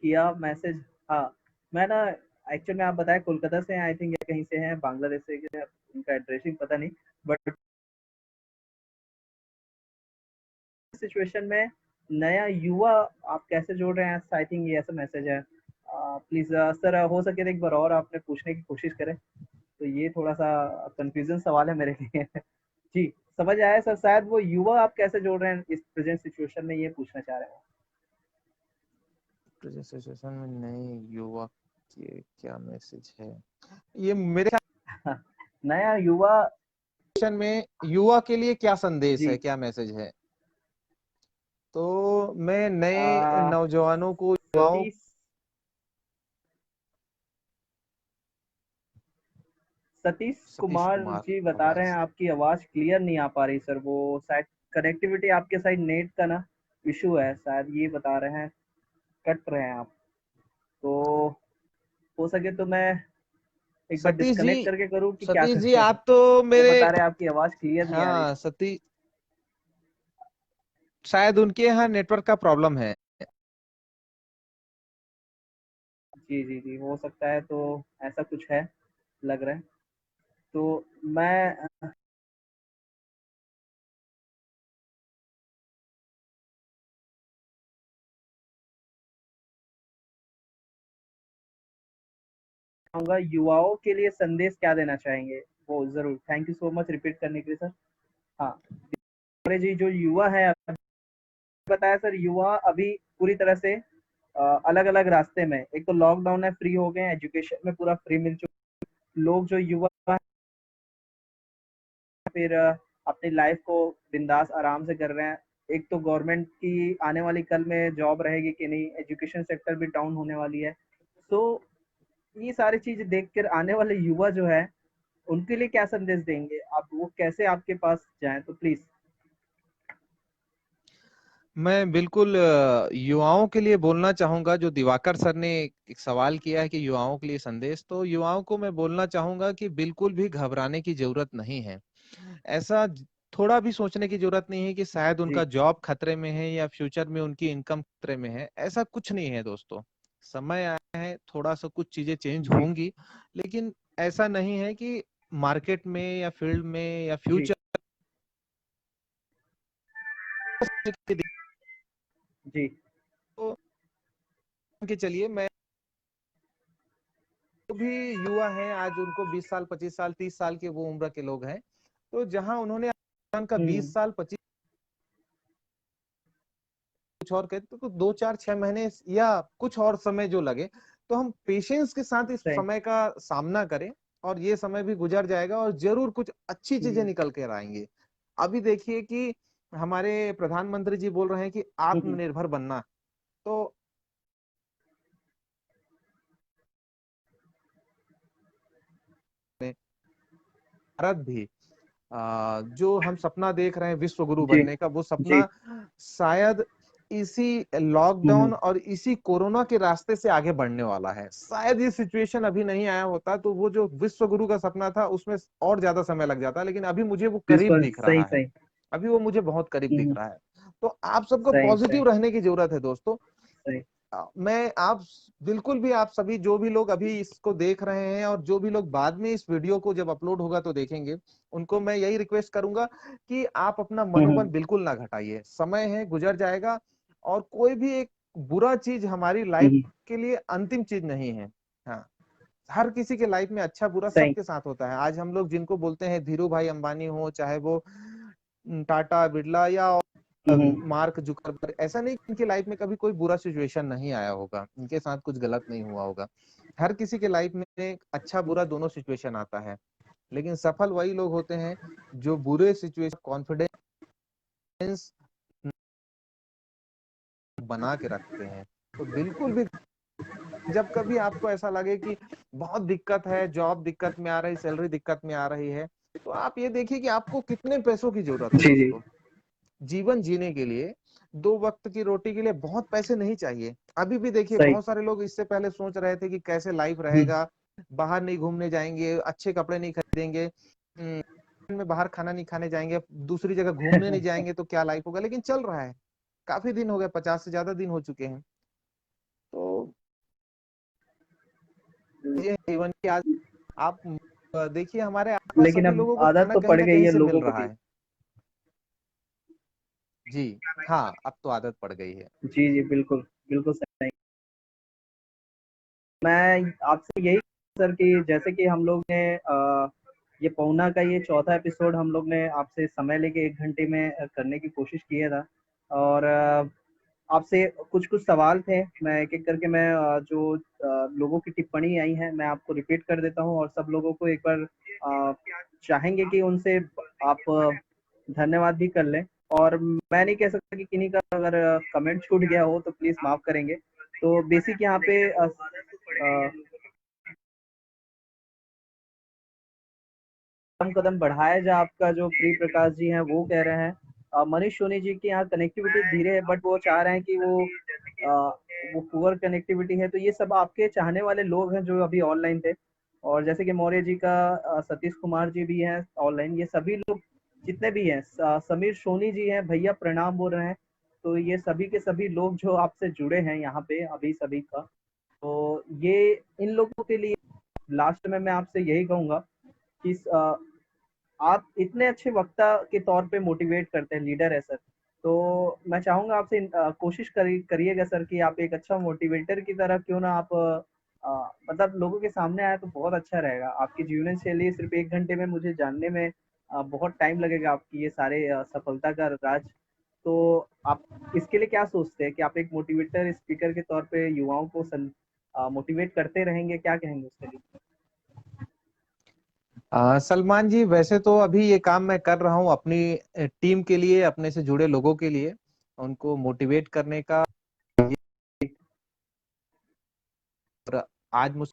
किया मैसेज। हाँ, मैं ना एक्चुअल में आप बताएं कोलकाता से आई थिंक, या कहीं से हैं, बांग्लादेश से, उनका एड्रेसिंग पता नहीं, बट सिचुएशन में नया युवा आप कैसे जोड़ रहे हैं, आई थिंक ये ऐसा मैसेज है। प्लीज सर, हो सके तो एक बार और आपने पूछने की कोशिश करें। तो ये थोड़ा सा कंफ्यूजन सवाल है मेरे लिए। जी, समझ आया सर। शायद वो युवा आप कैसे जोड़ रहे हैं इस प्रेजेंट सिचुएशन में, ये पूछना चाह रहे हैं। प्रेजेंट सिचुएशन में नए युवा के क्या मैसेज है, ये मेरे नया युवा। ख्याल में युवा के लिए क्या संदेश है, जी। क्या मैसेज है। तो मैं नए आ, नौजवानों को, युवाओं, सतीश सतीश सतीश कुमार कुमार जी बता रहे हैं, आवाज। आपकी आवाज क्लियर नहीं आ पा रही सर। वो शायद कनेक्टिविटी आपके साइड नेट का ना इशू है, शायद ये बता रहे हैं। कट रहे हैं आप। तो हो सके तो मैं एक बार सतीश जी, डिस्कनेक्ट करके करूँ कि क्या सतीश जी करें? आप तो वो मेरे, बता रहे हैं आपकी आवाज क्लियर नहीं आ रही। हाँ सतीश, शायद उनके यहाँ नेटवर्क का प्रॉब्लम है। जी जी जी, हो सकता है। तो ऐसा कुछ है, लग रहा है। तो मैं चाहूंगा, युवाओं के लिए संदेश क्या देना चाहेंगे? वो जरूर, thank you so much repeat करने के लिए सर। हाँ। अरे जी, जो युवा है, बताया सर, युवा अभी पूरी तरह से अलग अलग रास्ते में। एक तो लॉकडाउन है, फ्री हो गए, एजुकेशन में पूरा फ्री मिल चुका। लोग जो युवा हैं, फिर अपनी लाइफ को बिंदास आराम से कर रहे हैं। एक तो गवर्नमेंट की आने वाली कल में जॉब रहेगी कि नहीं, एजुकेशन सेक्टर भी डाउन होने वाली है। तो ये सारी चीजें देखकर आने वाले युवा जो है, उनके लिए क्या संदेश देंगे आप? वो कैसे आपके पास जाएं? तो प्लीज। मैं बिल्कुल युवाओं के लिए बोलना चाहूंगा। जो दिवाकर सर ने एक सवाल किया है कि युवाओं के लिए संदेश, तो युवाओं को मैं बोलना चाहूंगा कि बिल्कुल भी घबराने की जरूरत नहीं है। ऐसा थोड़ा भी सोचने की जरूरत नहीं है कि शायद जी उनका जॉब खतरे में है या फ्यूचर में उनकी इनकम खतरे में है। ऐसा कुछ नहीं है दोस्तों। समय आया है, थोड़ा सा कुछ चीजें चेंज जी होंगी, लेकिन ऐसा नहीं है कि मार्केट में या फील्ड में या जी फ्यूचर जी। के चलिए। मैं जो भी युवा हैं आज, उनको 20 साल, 25 साल, 30 साल के वो उम्र के लोग हैं, तो जहां उन्होंने का हम्म। 20 साल 25 कुछ और कहते तो 2 4 6 महीने या कुछ और समय जो लगे, तो हम पेशेंस के साथ इस सही। समय का सामना करें। और ये समय भी गुजर जाएगा और जरूर कुछ अच्छी चीजें हम्म। निकल कर आएंगे। अभी देखिए कि हमारे प्रधानमंत्री जी बोल रहे हैं कि हम्म। आत्मनिर्भर बनना। तो भारत भी जो हम सपना देख रहे हैं विश्व गुरु जी बनने का, वो जी। सपना शायद इसी हम्म। लॉकडाउन और इसी कोरोना के रास्ते से आगे बढ़ने वाला है। शायद ये सिचुएशन अभी नहीं आया होता तो वो जो विश्व गुरु का सपना था उसमें और ज्यादा समय लग जाता, लेकिन अभी मुझे वो करीब बिल्कुल दिख सही रहा है। सही। अभी वो मुझे बहुत करीब दिख हम्म। रहा है। तो आप सबको सही सही पॉजिटिव रहने की जरूरत है दोस्तों। सही। मैं आप बिल्कुल भी, आप सभी जो भी लोग अभी इसको देख रहे हैं और जो भी लोग बाद में इस वीडियो को जब अपलोड होगा तो देखेंगे, उनको मैं यही रिक्वेस्ट करूंगा कि आप अपना मनोबल हम्म। बिल्कुल ना घटाइए। समय है, गुजर जाएगा। और कोई भी एक बुरा चीज हमारी लाइफ हम्म। के लिए अंतिम चीज नहीं है। हाँ, हर किसी के लाइफ में अच्छा बुरा सही। सबके साथ होता है। आज हम लोग जिनको बोलते हैं धीरू भाई अंबानी हो, चाहे वो टाटा बिरला या हम्म। मार्क जुकरबर्ग, ऐसा नहीं कि इनकी लाइफ में कभी कोई बुरा सिचुएशन नहीं आया होगा, इनके साथ कुछ गलत नहीं हुआ होगा। हर किसी के लाइफ में एक अच्छा बुरा दोनों सिचुएशन आता है। लेकिन सफल वही लोग होते हैं जो बुरे सिचुएशन कॉन्फिडेंस बना के रखते हैं। तो बिल्कुल भी जब कभी आपको ऐसा लगे कि बहुत दिक्कत है, जॉब दिक्कत में आ रही, सैलरी दिक्कत में आ रही है, तो आप ये देखिए कि आपको कितने पैसों की जरूरत है जी जी। दोस्तों। जीवन जीने के लिए, 2 वक्त की रोटी के लिए बहुत पैसे नहीं चाहिए। अभी भी देखिए सही। बहुत सारे लोग इससे पहले सोच रहे थे कि कैसे लाइफ हम्म। रहेगा, बाहर नहीं घूमने जाएंगे, अच्छे कपड़े नहीं खरीदेंगे, में बाहर खाना नहीं खाने जाएंगे, दूसरी जगह घूमने नहीं जाएंगे, तो क्या लाइफ होगा। लेकिन चल रहा है। काफी दिन हो गए, 50 से ज्यादा दिन हो चुके हैं। तो ये जीवन की आज आप देखिए हमारे आसपास लेकिन सभी अब लोगों को आदत खाना तो कहीं पड़ ना गई कहीं है से मिल लोगों को रहा भी। है। जी, हाँ, अब तो आदत पड़ गई है। जी जी, बिल्कुल। बिल्कुल सही। मैं आपसे यही सर कि जैसे कि हम लोग ने ये पौना का ये चौथा एपिसोड हम लोग ने आपसे समय लेके 1 घंटे में करने की कोशिश किया था और आपसे कुछ-कुछ सवाल थे। मैं एक-एक करके मैं जो लोगों की टिप्पणी आई है मैं आपको रिपीट कर देता हूँ और सब लोगों को एक बार चाहेंगे कि उनसे आप धन्यवाद भी कर लें और मैं नहीं कह सकता कि किन्हीं का अगर कमेंट छूट गया हो तो प्लीज़ माफ़ करेंगे। तो बेसिक यहाँ पे कदम बढ़ाया जाए आपका जो प्रिय प्रकाश जी हैं वो कह रहे हैं। मनीष सोनी जी के यहाँ कनेक्टिविटी धीरे है बट वो चाह रहे हैं कि वो पुअर कनेक्टिविटी है तो ये सब आपके चाहने वाले लोग हैं जो अभी ऑनलाइन थे और जैसे कि मौर्य जी का सतीश कुमार जी भी हैं ऑनलाइन ये सभी लोग जितने भी हैं समीर सोनी जी हैं भैया प्रणाम बोल रहे हैं तो ये सभी के सभी लोग जो आपसे जुड़े हैं यहाँ पे अभी सभी का तो ये इन लोगों के लिए लास्ट में मैं आपसे यही कहूंगा कि आप इतने अच्छे वक्ता के तौर पे मोटिवेट करते हैं, लीडर है सर। तो मैं चाहूँगा आपसे कोशिश करिएगा सर कि आप एक अच्छा मोटिवेटर की तरह क्यों ना आप मतलब लोगों के सामने आए तो बहुत अच्छा रहेगा। आपकी जीवन शैली सिर्फ़ 1 घंटे में मुझे जानने में बहुत टाइम लगेगा आपकी ये सारे सफलता का राज। तो आप इसके लिए क्या सोचते हैं कि आप एक मोटिवेटर स्पीकर के तौर पे युवाओं को मोटिवेट करते रहेंगे, क्या कहेंगे उसके लिए? सलमान जी, वैसे तो अभी ये काम मैं कर रहा हूँ अपनी टीम के लिए, अपने से जुड़े लोगों के लिए, उनको मोटिवेट करने का। और आज मुझ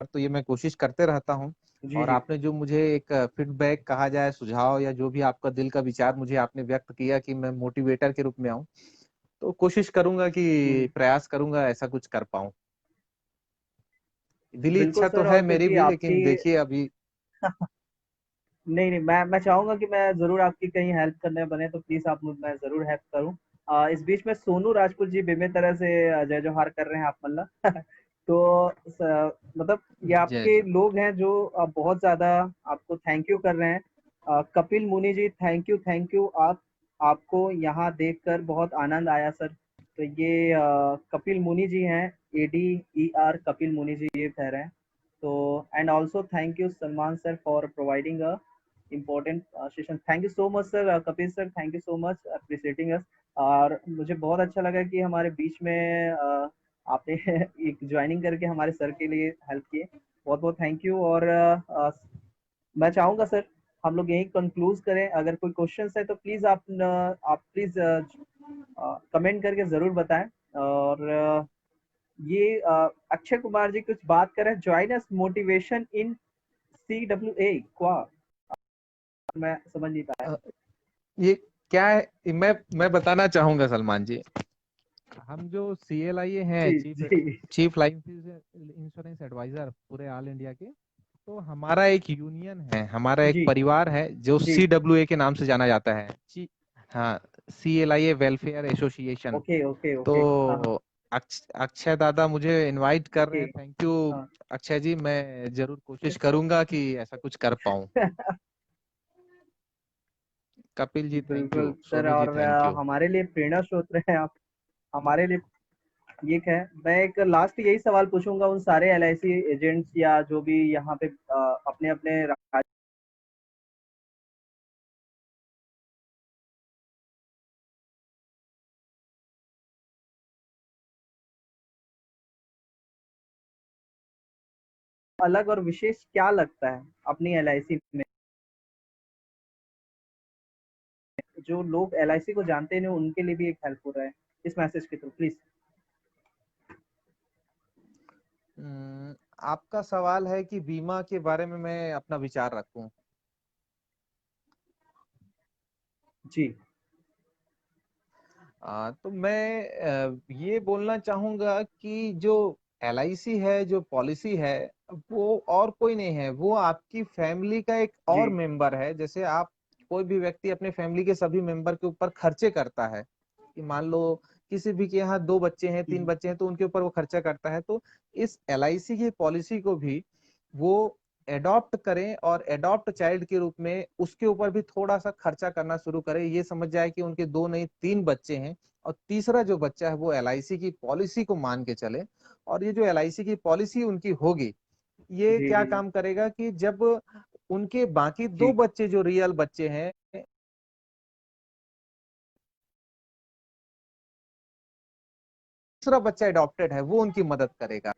तो ये मैं कोशिश करते रहता हूँ। जी, और जी। आपने जो मुझे एक फीडबैक कहा जाए, सुझाव या जो भी आपका दिल का विचार मुझे आपने व्यक्त किया कि मैं मोटिवेटर के रूप में आऊं, तो कोशिश करूंगा हुँ। कि प्रयास करूंगा ऐसा कुछ कर पाऊं। दिली बिल्कुल इच्छा तो सर है और मेरी क्योंकि भी, आपकी लेकिन देखिए अभी। नहीं, नहीं, मैं चाहूँगा कि मैं ज़रूर आपकी कहीं हेल्प करने बने तो प्लीज़ आप मैं ज़रूर हेल्प करूँ। इस बीच में सोनू राजपूत जी बेमे तरह से जय जोहार कर रहे हैं आप मल्ला। तो मतलब ये जय आपके जय। लोग हैं जो बहुत ज़्यादा आपको थैंक यू कर रहे हैं। कपिल मुनि जी थैंक यू आपको यहाँ देखकर बहुत आनंद आया सर। तो ये कपिल मुनि जी हैं, ADER कपिल मुनि जी ये कह रहे हैं। So and also thank you Salman sir for providing a important session. Thank you so much sir Kapil sir, thank you so much appreciating us. और मुझे बहुत अच्छा लगा कि हमारे बीच में आपने एक ज्वाइनिंग करके हमारे सर के लिए हेल्प किए बहुत बहुत थैंक यू और मैं चाहूँगा सर हम लोग यही कंक्लूज करें अगर कोई क्वेश्चन है तो प्लीज़ आप प्लीज़ कमेंट करके ज़रूर बताएं और ये अक्षय कुमार जी कुछ बात करें join us motivation in CWA क्या मैं समझ नहीं पाया। अ, ये क्या है, मैं बताना चाहूंगा सलमान जी। हम जो CLIA हैं, जी चीफ जी चीफ लाइफ इंश्योरेंस एडवाइजर पूरे ऑल इंडिया के, तो हमारा एक यूनियन है, हमारा एक जी परिवार है जो जी CWA के नाम से जाना जाता है। हाँ, CLIA welfare association. Okay okay okay हाँ हाँ तो अक्षय दादा मुझे इनवाइट कर रहे ओके हैं, थैंक यू हाँ अक्षय जी। मैं जरूर कोशिश करूंगा कि ऐसा कुछ कर पाऊं। कपिल जी थैंक बिल्कुल यू, सर सोनू जी और थैंक यू। हमारे लिए प्रेरणा स्रोत हैं आप हमारे लिए ये है मैं एक लास्ट यही सवाल पूछूंगा उन सारे LIC एजेंट्स या जो भी यहाँ पे अपने अपने अलग और विशेष क्या लगता है अपनी LIC में जो लोग LIC को जानते नहीं उनके लिए भी एक हेल्प हो रहा है इस मैसेज के थ्रू प्लीज। आपका सवाल है कि बीमा के बारे में मैं अपना विचार रखूं। जी तो मैं ये बोलना चाहूंगा कि जो LIC है, जो पॉलिसी है, वो और कोई नहीं है, वो आपकी फैमिली का एक जी और मेंबर है। जैसे आप, कोई भी व्यक्ति अपने फैमिली के सभी मेंबर के ऊपर खर्चे करता है, कि मान लो किसी भी के यहाँ 2 बच्चे हैं, 3 बच्चे हैं, तो उनके ऊपर वो खर्चा करता है। तो इस LIC की पॉलिसी को भी वो एडॉप्ट करें और एडॉप्ट चाइल्ड के रूप में उसके ऊपर भी थोड़ा सा खर्चा करना शुरू करें। ये समझ जाए कि उनके 2 नहीं 3 बच्चे हैं और तीसरा जो बच्चा है वो LIC की पॉलिसी को मान के चले। और ये जो LIC की पॉलिसी उनकी होगी, ये जी क्या जी काम करेगा कि जब उनके बाकी जी। दो बच्चे जो रियल बच्चे हैं, दूसरा बच्चा अडॉप्टेड है, वो उनकी मदद करेगा।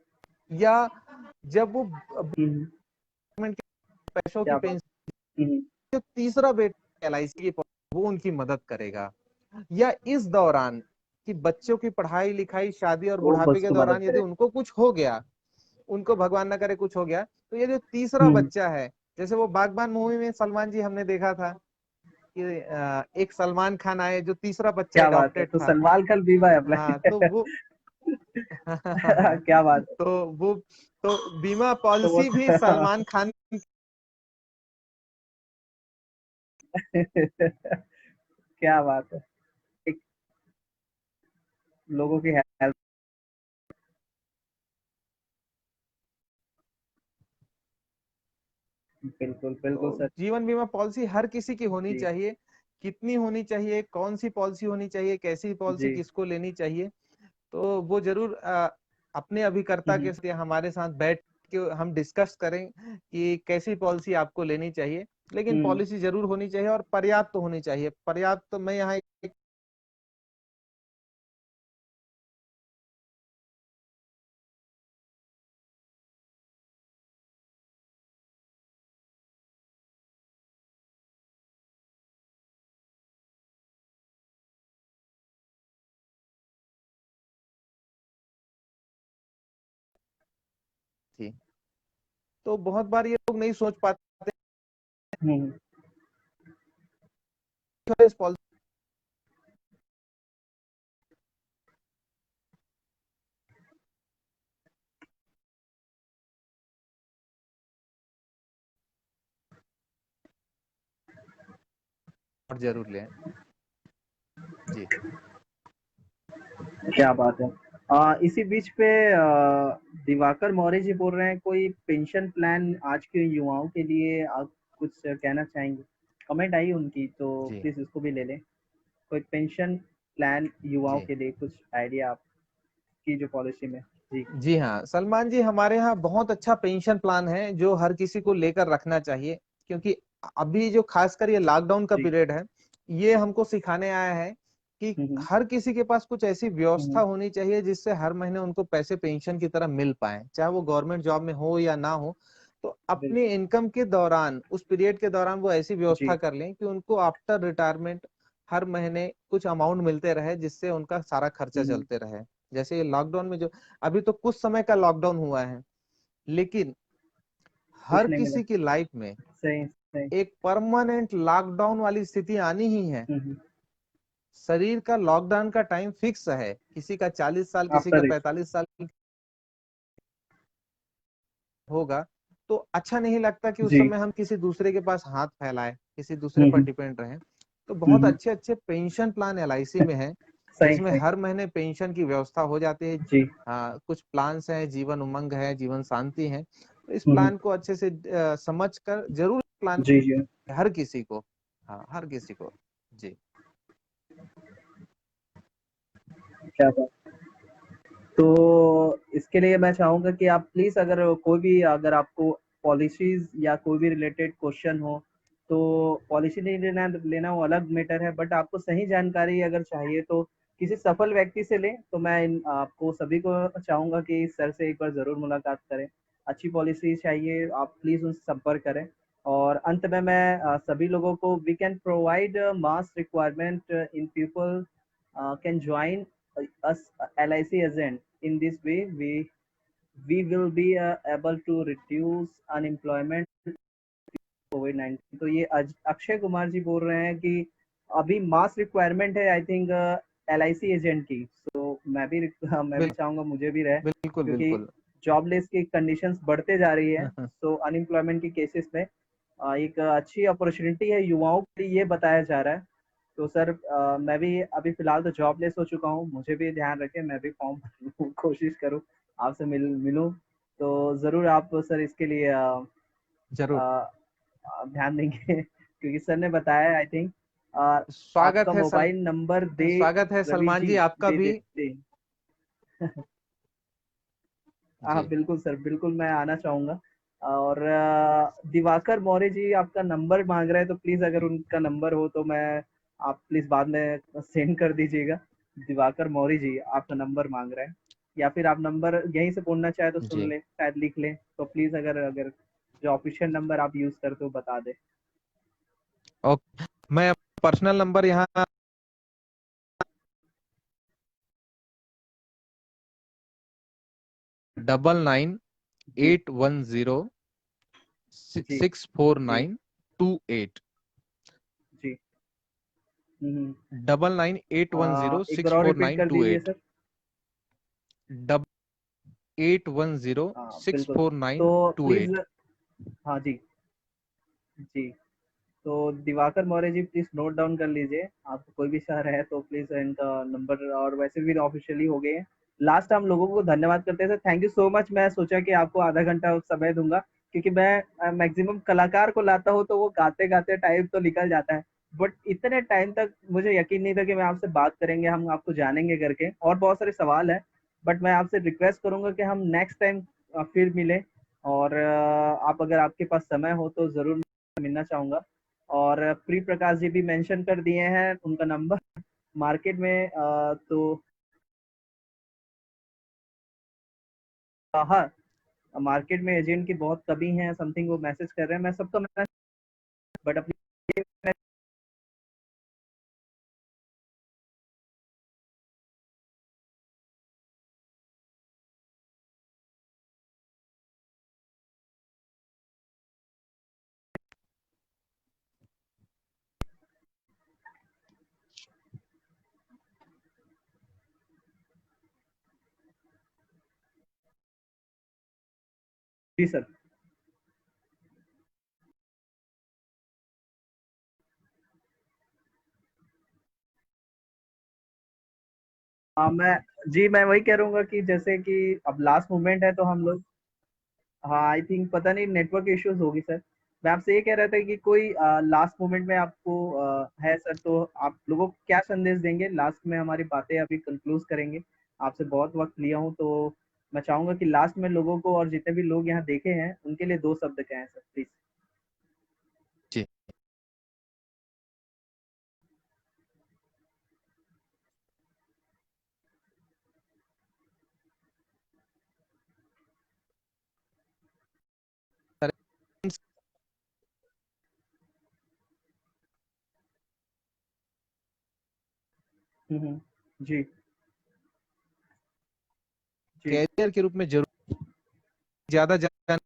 या जब वो हम्म, गवर्नमेंट के पैसों की क्या बात। पेंशन, हम्म, जो तीसरा बेटा LIC की वो उनकी मदद करेगा। या इस दौरान कि बच्चों की पढ़ाई लिखाई, शादी और वो बुढ़ापे बस के को मदद दौरान यदि करे। उनको कुछ हो गया, उनको भगवान ना करे कुछ हो गया, तो ये जो तीसरा हम्म, बच्चा है, जैसे वो बागबान मूवी में सलमान जी हमने देखा था कि एक सलमान खान आए जो तीसरा बच्चा क्या बात है, अडॉप्टेड तो था। सलमान खान भी भाई हाँ अप्लाई। तो वो क्या बात तो वो तो बीमा है, तो वो पॉलिसी भी सलमान खान। क्या बात है, एक लोगों की हेल्प। बिल्कुल बिल्कुल तो सर। जीवन बीमा पॉलिसी हर किसी की होनी जी चाहिए। कितनी होनी चाहिए, कौन सी पॉलिसी होनी चाहिए, कैसी पॉलिसी जी। किसको लेनी चाहिए, तो वो जरूर अपने अभिकर्ता हम्म, के साथ या हमारे साथ बैठ के हम डिस्कस करें कि कैसी पॉलिसी आपको लेनी चाहिए। लेकिन हम्म, पॉलिसी जरूर होनी चाहिए और पर्याप्त तो होनी चाहिए। पर्याप्त तो मैं यहाँ एक थी। तो बहुत बार ये लोग नहीं सोच पाते हम्म। इस पॉलिसी जरूर लें। जी क्या बात है। इसी बीच पे दिवाकर मौर्य जी बोल रहे हैं कोई पेंशन प्लान आज के युवाओं के लिए, आप कुछ कहना चाहेंगे? कमेंट आई उनकी, तो जी प्लीज उसको भी ले लें। कोई पेंशन प्लान युवाओं जी के लिए कुछ आइडिया आपकी जो पॉलिसी में। जी जी हाँ सलमान जी, हमारे यहाँ बहुत अच्छा पेंशन प्लान है जो हर किसी को लेकर रखना चाहिए। क्योंकि अभी जो खासकर ये लॉकडाउन का जी। पीरियड है, ये हमको सिखाने आया है कि हम्म हर किसी के पास कुछ ऐसी व्यवस्था हम्म, होनी चाहिए जिससे हर महीने उनको पैसे पेंशन की तरह मिल पाए, चाहे वो गवर्नमेंट जॉब में हो या ना हो। तो अपने बिल्कुल। इनकम के दौरान, उस पीरियड के दौरान वो ऐसी व्यवस्था जी। कर लें कि उनको आफ्टर रिटायरमेंट हर महीने कुछ अमाउंट मिलते रहे, जिससे उनका सारा खर्चा हम्म, चलते रहे। जैसे ये लॉकडाउन में जो अभी तो कुछ समय का लॉकडाउन हुआ है, लेकिन हर कुछ नहीं मिला। किसी की लाइफ में सही सही। एक परमानेंट लॉकडाउन वाली स्थिति आनी ही है। हम्म। शरीर का लॉकडाउन का टाइम फिक्स है, किसी का 40 साल, किसी का आफ्टर इट। 45 साल होगा। तो अच्छा नहीं लगता कि उस जी। समय हम किसी दूसरे के पास हाथ फैलाएं, किसी दूसरे पर हम्म डिपेंड रहें। तो बहुत हम्म। अच्छे अच्छे पेंशन प्लान LIC में है, सही जिसमें सही। हर महीने पेंशन की व्यवस्था हो जाती है। जी। कुछ प्लान्स हैं, जीवन उमंग है, जीवन शांति है। तो इस हम्म। प्लान को अच्छे से समझ कर जरूर प्लान जी जी। हर किसी को, हाँ हर किसी को। जी क्या बात। तो इसके लिए मैं चाहूँगा कि आप प्लीज़, अगर कोई भी, अगर आपको पॉलिसीज़ या कोई भी रिलेटेड क्वेश्चन हो, तो पॉलिसी नहीं लेना लेना वो अलग मैटर है, बट आपको सही जानकारी अगर चाहिए तो किसी सफल व्यक्ति से लें। तो मैं आपको सभी को चाहूँगा कि सर से एक बार ज़रूर मुलाकात करें। अच्छी पॉलिसी चाहिए, आप प्लीज़ उनसे संपर्क करें। और अंत में मैं सभी लोगों को, we can provide mass requirement in people can join us LIC agent. In this way, we will be able to reduce unemployment COVID-19। तो ये अक्षय कुमार जी बोल रहे हैं कि अभी मास रिक्वायरमेंट है, आई थिंक LIC एजेंट की। तो मैं भी बिल्कुल चाहूंगा मुझे भी रहे, बिल्कुल क्योंकि बिल्कुल। जॉबलेस की कंडीशंस बढ़ते जा रही है। तो अनएम्प्लॉयमेंट की केसेस में एक अच्छी अपॉर्चुनिटी है युवाओं के लिए, ये बताया जा रहा है। तो सर मैं भी अभी फिलहाल तो जॉबलेस हो चुका हूँ, मुझे भी ध्यान रखें, मैं भी फॉर्म भरूं, कोशिश करूँ आपसे मिलूं। तो ज़रूर आप सर इसके लिए जरूर। ध्यान देंगे क्योंकि सर ने बताया, आई थिंक। स्वागत आपका है मोबाइल नंबर दे स्वागत है रवि सलमान जी, जी आपका दे भी। देते। हाँ जी बिल्कुल सर, बिल्कुल मैं आना चाहूंगा। और दिवाकर मौर्य जी आपका नंबर मांग रहे हैं, तो प्लीज अगर उनका नंबर हो तो मैं, आप प्लीज बाद में सेंड कर दीजिएगा। दिवाकर मौर्य जी आपका नंबर मांग रहे हैं, या फिर आप नंबर यहीं से बोलना चाहे तो सुन जी ले, शायद लिख ले, तो प्लीज अगर अगर जो ऑफिशियल नंबर आप यूज करते हो बता दे। ओके। मैं पर्सनल नंबर यहाँ 9981064928। जी जी 64928। जी। हम्म। 9981064928। एक बार और रिपीट कर दीजिए सर। डबल 810 हाँ सिक्स बिल्कुल। फोर नाइन तो टू प्लीज, एट हाँ जी जी, तो Diwakar Maurya ji please note down कर लीजिए। आपको कोई भी शहर है तो प्लीज इनका नंबर, और वैसे भी ऑफिशियली हो गए हैं। लास्ट हम लोगों को धन्यवाद करते हैं sir, thank you so much. मैं सोचा कि आपको आधा घंटा समय दूंगा, क्योंकि मैं मैक्सिमम कलाकार को लाता हूँ तो वो गाते गाते टाइम तो निकल जाता है, बट इतने टाइम तक मुझे यकीन नहीं था कि मैं आपसे बात करेंगे, हम आपको जानेंगे करके, और बहुत सारे सवाल है। बट मैं आपसे रिक्वेस्ट करूंगा कि हम नेक्स्ट टाइम फिर मिले, और आप अगर आपके पास समय हो तो जरूर मिलना चाहूंगा। और प्री प्रकाश जी भी मेंशन कर दिए हैं उनका नंबर मार्केट में, तो हाँ, मार्केट में एजेंट की बहुत कमी है, समथिंग वो मैसेज कर रहे हैं, मैं सबका मैसेज, बट अपनी जी सर। हाँ मैं, जी मैं वही कह रहूंगा कि जैसे कि अब लास्ट मोमेंट है तो हम लोग, हाँ आई थिंक पता नहीं नेटवर्क इश्यूज होगी सर। मैं आपसे ये कह रहा था कि कोई लास्ट मोमेंट में आपको है सर, तो आप लोगों को क्या संदेश देंगे लास्ट में? हमारी बातें अभी कंक्लूज करेंगे, आपसे बहुत वक्त लिया हूँ, तो मैं चाहूंगा कि लास्ट में लोगों को, और जितने भी लोग यहाँ देखे हैं उनके लिए दो शब्द कहें सर प्लीज। जी सर। जी जी। कैरियर के रूप में जरूर ज्यादा जानकारी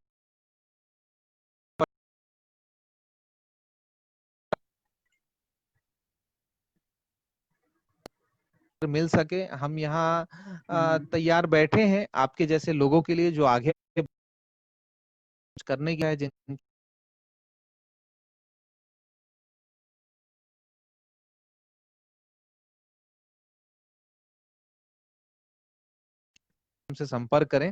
मिल सके, हम यहाँ तैयार बैठे हैं आपके जैसे लोगों के लिए जो आगे करने की है, जिन से संपर्क करें।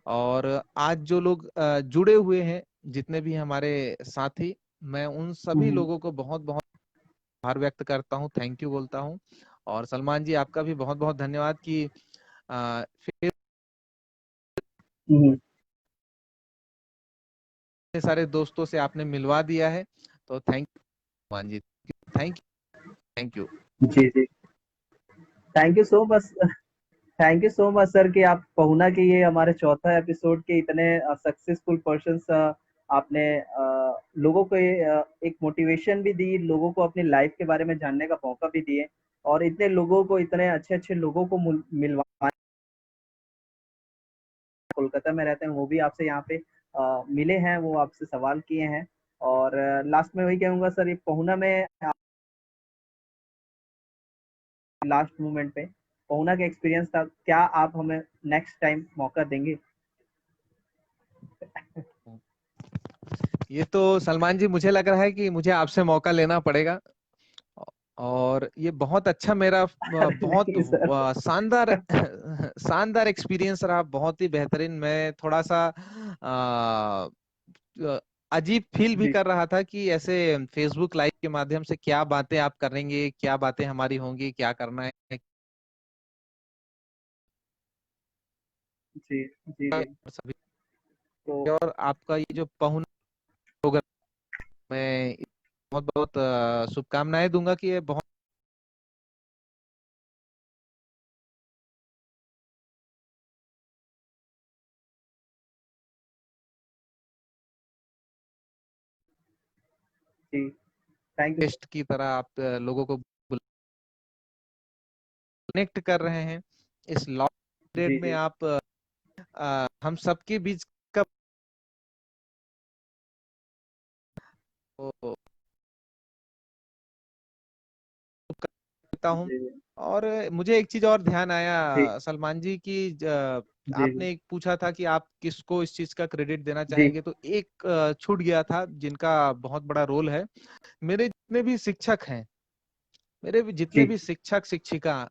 और आज जो लोग जुड़े हुए हैं, जितने भी हमारे साथी, मैं उन सभी हम्म लोगों को बहुत बहुत आभार व्यक्त करता हूँ, थैंक यू बोलता हूँ। और सलमान जी आपका भी बहुत बहुत धन्यवाद कि फिर हम्म। इतने सारे दोस्तों से आपने मिलवा दिया है, तो thank you Salman ji, thank you, thank you. जी जी। Thank you so much, thank you so much sir कि आप पहुना के ये हमारे चौथा एपिसोड के इतने सक्सेसफुल पर्सन्स, आपने लोगों को ये, एक मोटिवेशन भी दी, लोगों को अपनी लाइफ के बारे में जानने का मौका भी दिए, और इतने लोगों को, इतने अच्छे अच्छे लोगों को मिलवाए, कोलकाता में रहते हैं वो भी आपसे यहाँ पे मिले हैं, वो आपसे सवाल किए हैं। और लास्ट में वही कहूंगा सर, ये पहुना में लास्ट मोमेंट पे पहुना का एक्सपीरियंस था, क्या आप हमें नेक्स्ट टाइम मौका देंगे? ये तो सलमान जी मुझे लग रहा है कि मुझे आपसे मौका लेना पड़ेगा। और ये बहुत अच्छा मेरा अरे बहुत नहीं सर। शानदार शानदार एक्सपीरियंस रहा, बहुत ही बेहतरीन। मैं थोड़ा सा अजीब फील भी जी कर रहा था कि ऐसे फेसबुक लाइव के माध्यम से क्या बातें आप करेंगे, क्या बातें हमारी होंगी, क्या करना है। जी जी जी। सभी तो और आपका ये जो पहुंच प्रोग्राम, मैं बहुत बहुत शुभकामनाएं दूंगा कि ये बहुत जी, थैंक यू सर। बेस्ट की तरह आप लोगों को कनेक्ट कर रहे हैं। इस लॉक पीरियड जी में जी आप हम सबके बीच का वो करता हूँ। जी और मुझे एक चीज और ध्यान जी आया सलमान जी की, जी जी आपने एक पूछा था कि आप किसको इस चीज का क्रेडिट देना जी चाहेंगे, तो एक छूट गया था जिनका बहुत बड़ा रोल है। मेरे जितने भी शिक्षक हैं, मेरे भी जितने जी भी शिक्षक शिक्षिका,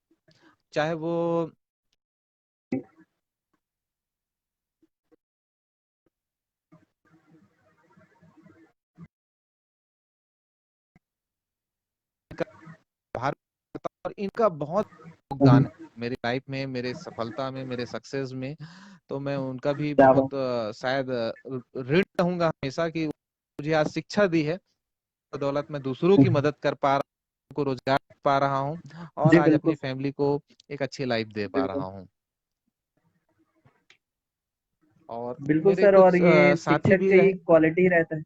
चाहे वो भारत, और इनका बहुत योगदान है मेरी लाइफ में, मेरे सफलता में, मेरे सक्सेस में। तो मैं उनका भी क्या बहुत बात। शायद ऋणी रहूंगा हमेशा कि मुझे आज शिक्षा दी है, बदौलत मैं दूसरों की मदद कर पा रहा हूं, उनको रोजगार दे पा रहा हूँ, और जी आज अपनी बिल्कुल फैमिली को एक अच्छी लाइफ दे पा बिल्कुल रहा हूँ। और बिल्कुल मेरे सर। और कुछ ये साथी शिक्षक भी का रहे। ही क्वालिटी रहता है।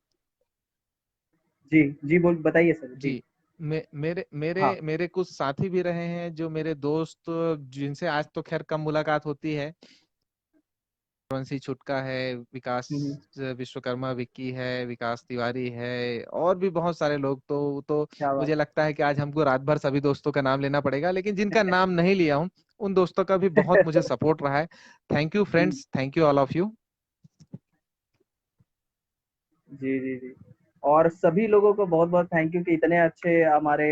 जी जी, बोल बताइए सर। जी जी, मेरे मेरे हाँ। मेरे कुछ साथी भी रहे हैं, जो मेरे दोस्त, जिनसे आज तो खैर कम मुलाकात होती है। वंशी छुटका है, विकास हम्म, विश्वकर्मा विक्की है, विकास तिवारी है, और भी बहुत सारे लोग। तो क्या बात। मुझे लगता है कि आज हमको रात भर सभी दोस्तों का नाम लेना पड़ेगा, लेकिन जिनका नाम नहीं लिया हूं, उन दोस्तों का भी बहुत मुझे सपोर्ट रहा है। थैंक यू जी friends, thank you all of you. जी जी जी। और सभी लोगों को बहुत बहुत थैंक यू कि इतने अच्छे हमारे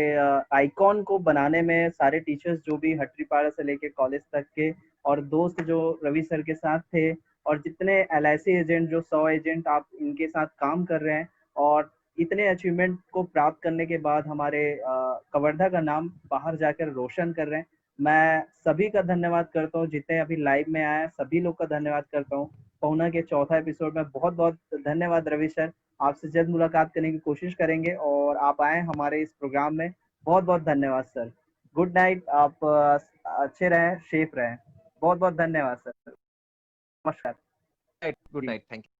आइकॉन को बनाने में सारे टीचर्स जो भी हटरीपाड़ा से लेके कॉलेज तक के, और दोस्त जो रवि सर के साथ थे, और जितने एलआईसी एजेंट, जो 100 एजेंट आप इनके साथ काम कर रहे हैं, और इतने अचीवमेंट को प्राप्त करने के बाद हमारे कवर्धा का नाम बाहर जाकर रोशन कर रहे हैं। मैं सभी का धन्यवाद करता हूँ, जितने अभी लाइव में आए हैं सभी लोग का धन्यवाद करता हूँ। पहुना के चौथा एपिसोड में बहुत बहुत धन्यवाद रवि सर। आपसे जल्द मुलाकात करने की कोशिश करेंगे, और आप आए हमारे इस प्रोग्राम में। बहुत बहुत धन्यवाद सर। Good night. आप अच्छे रहें, सेफ रहें। बहुत बहुत धन्यवाद सर। नमस्कार। गुड जी। Night, thank you.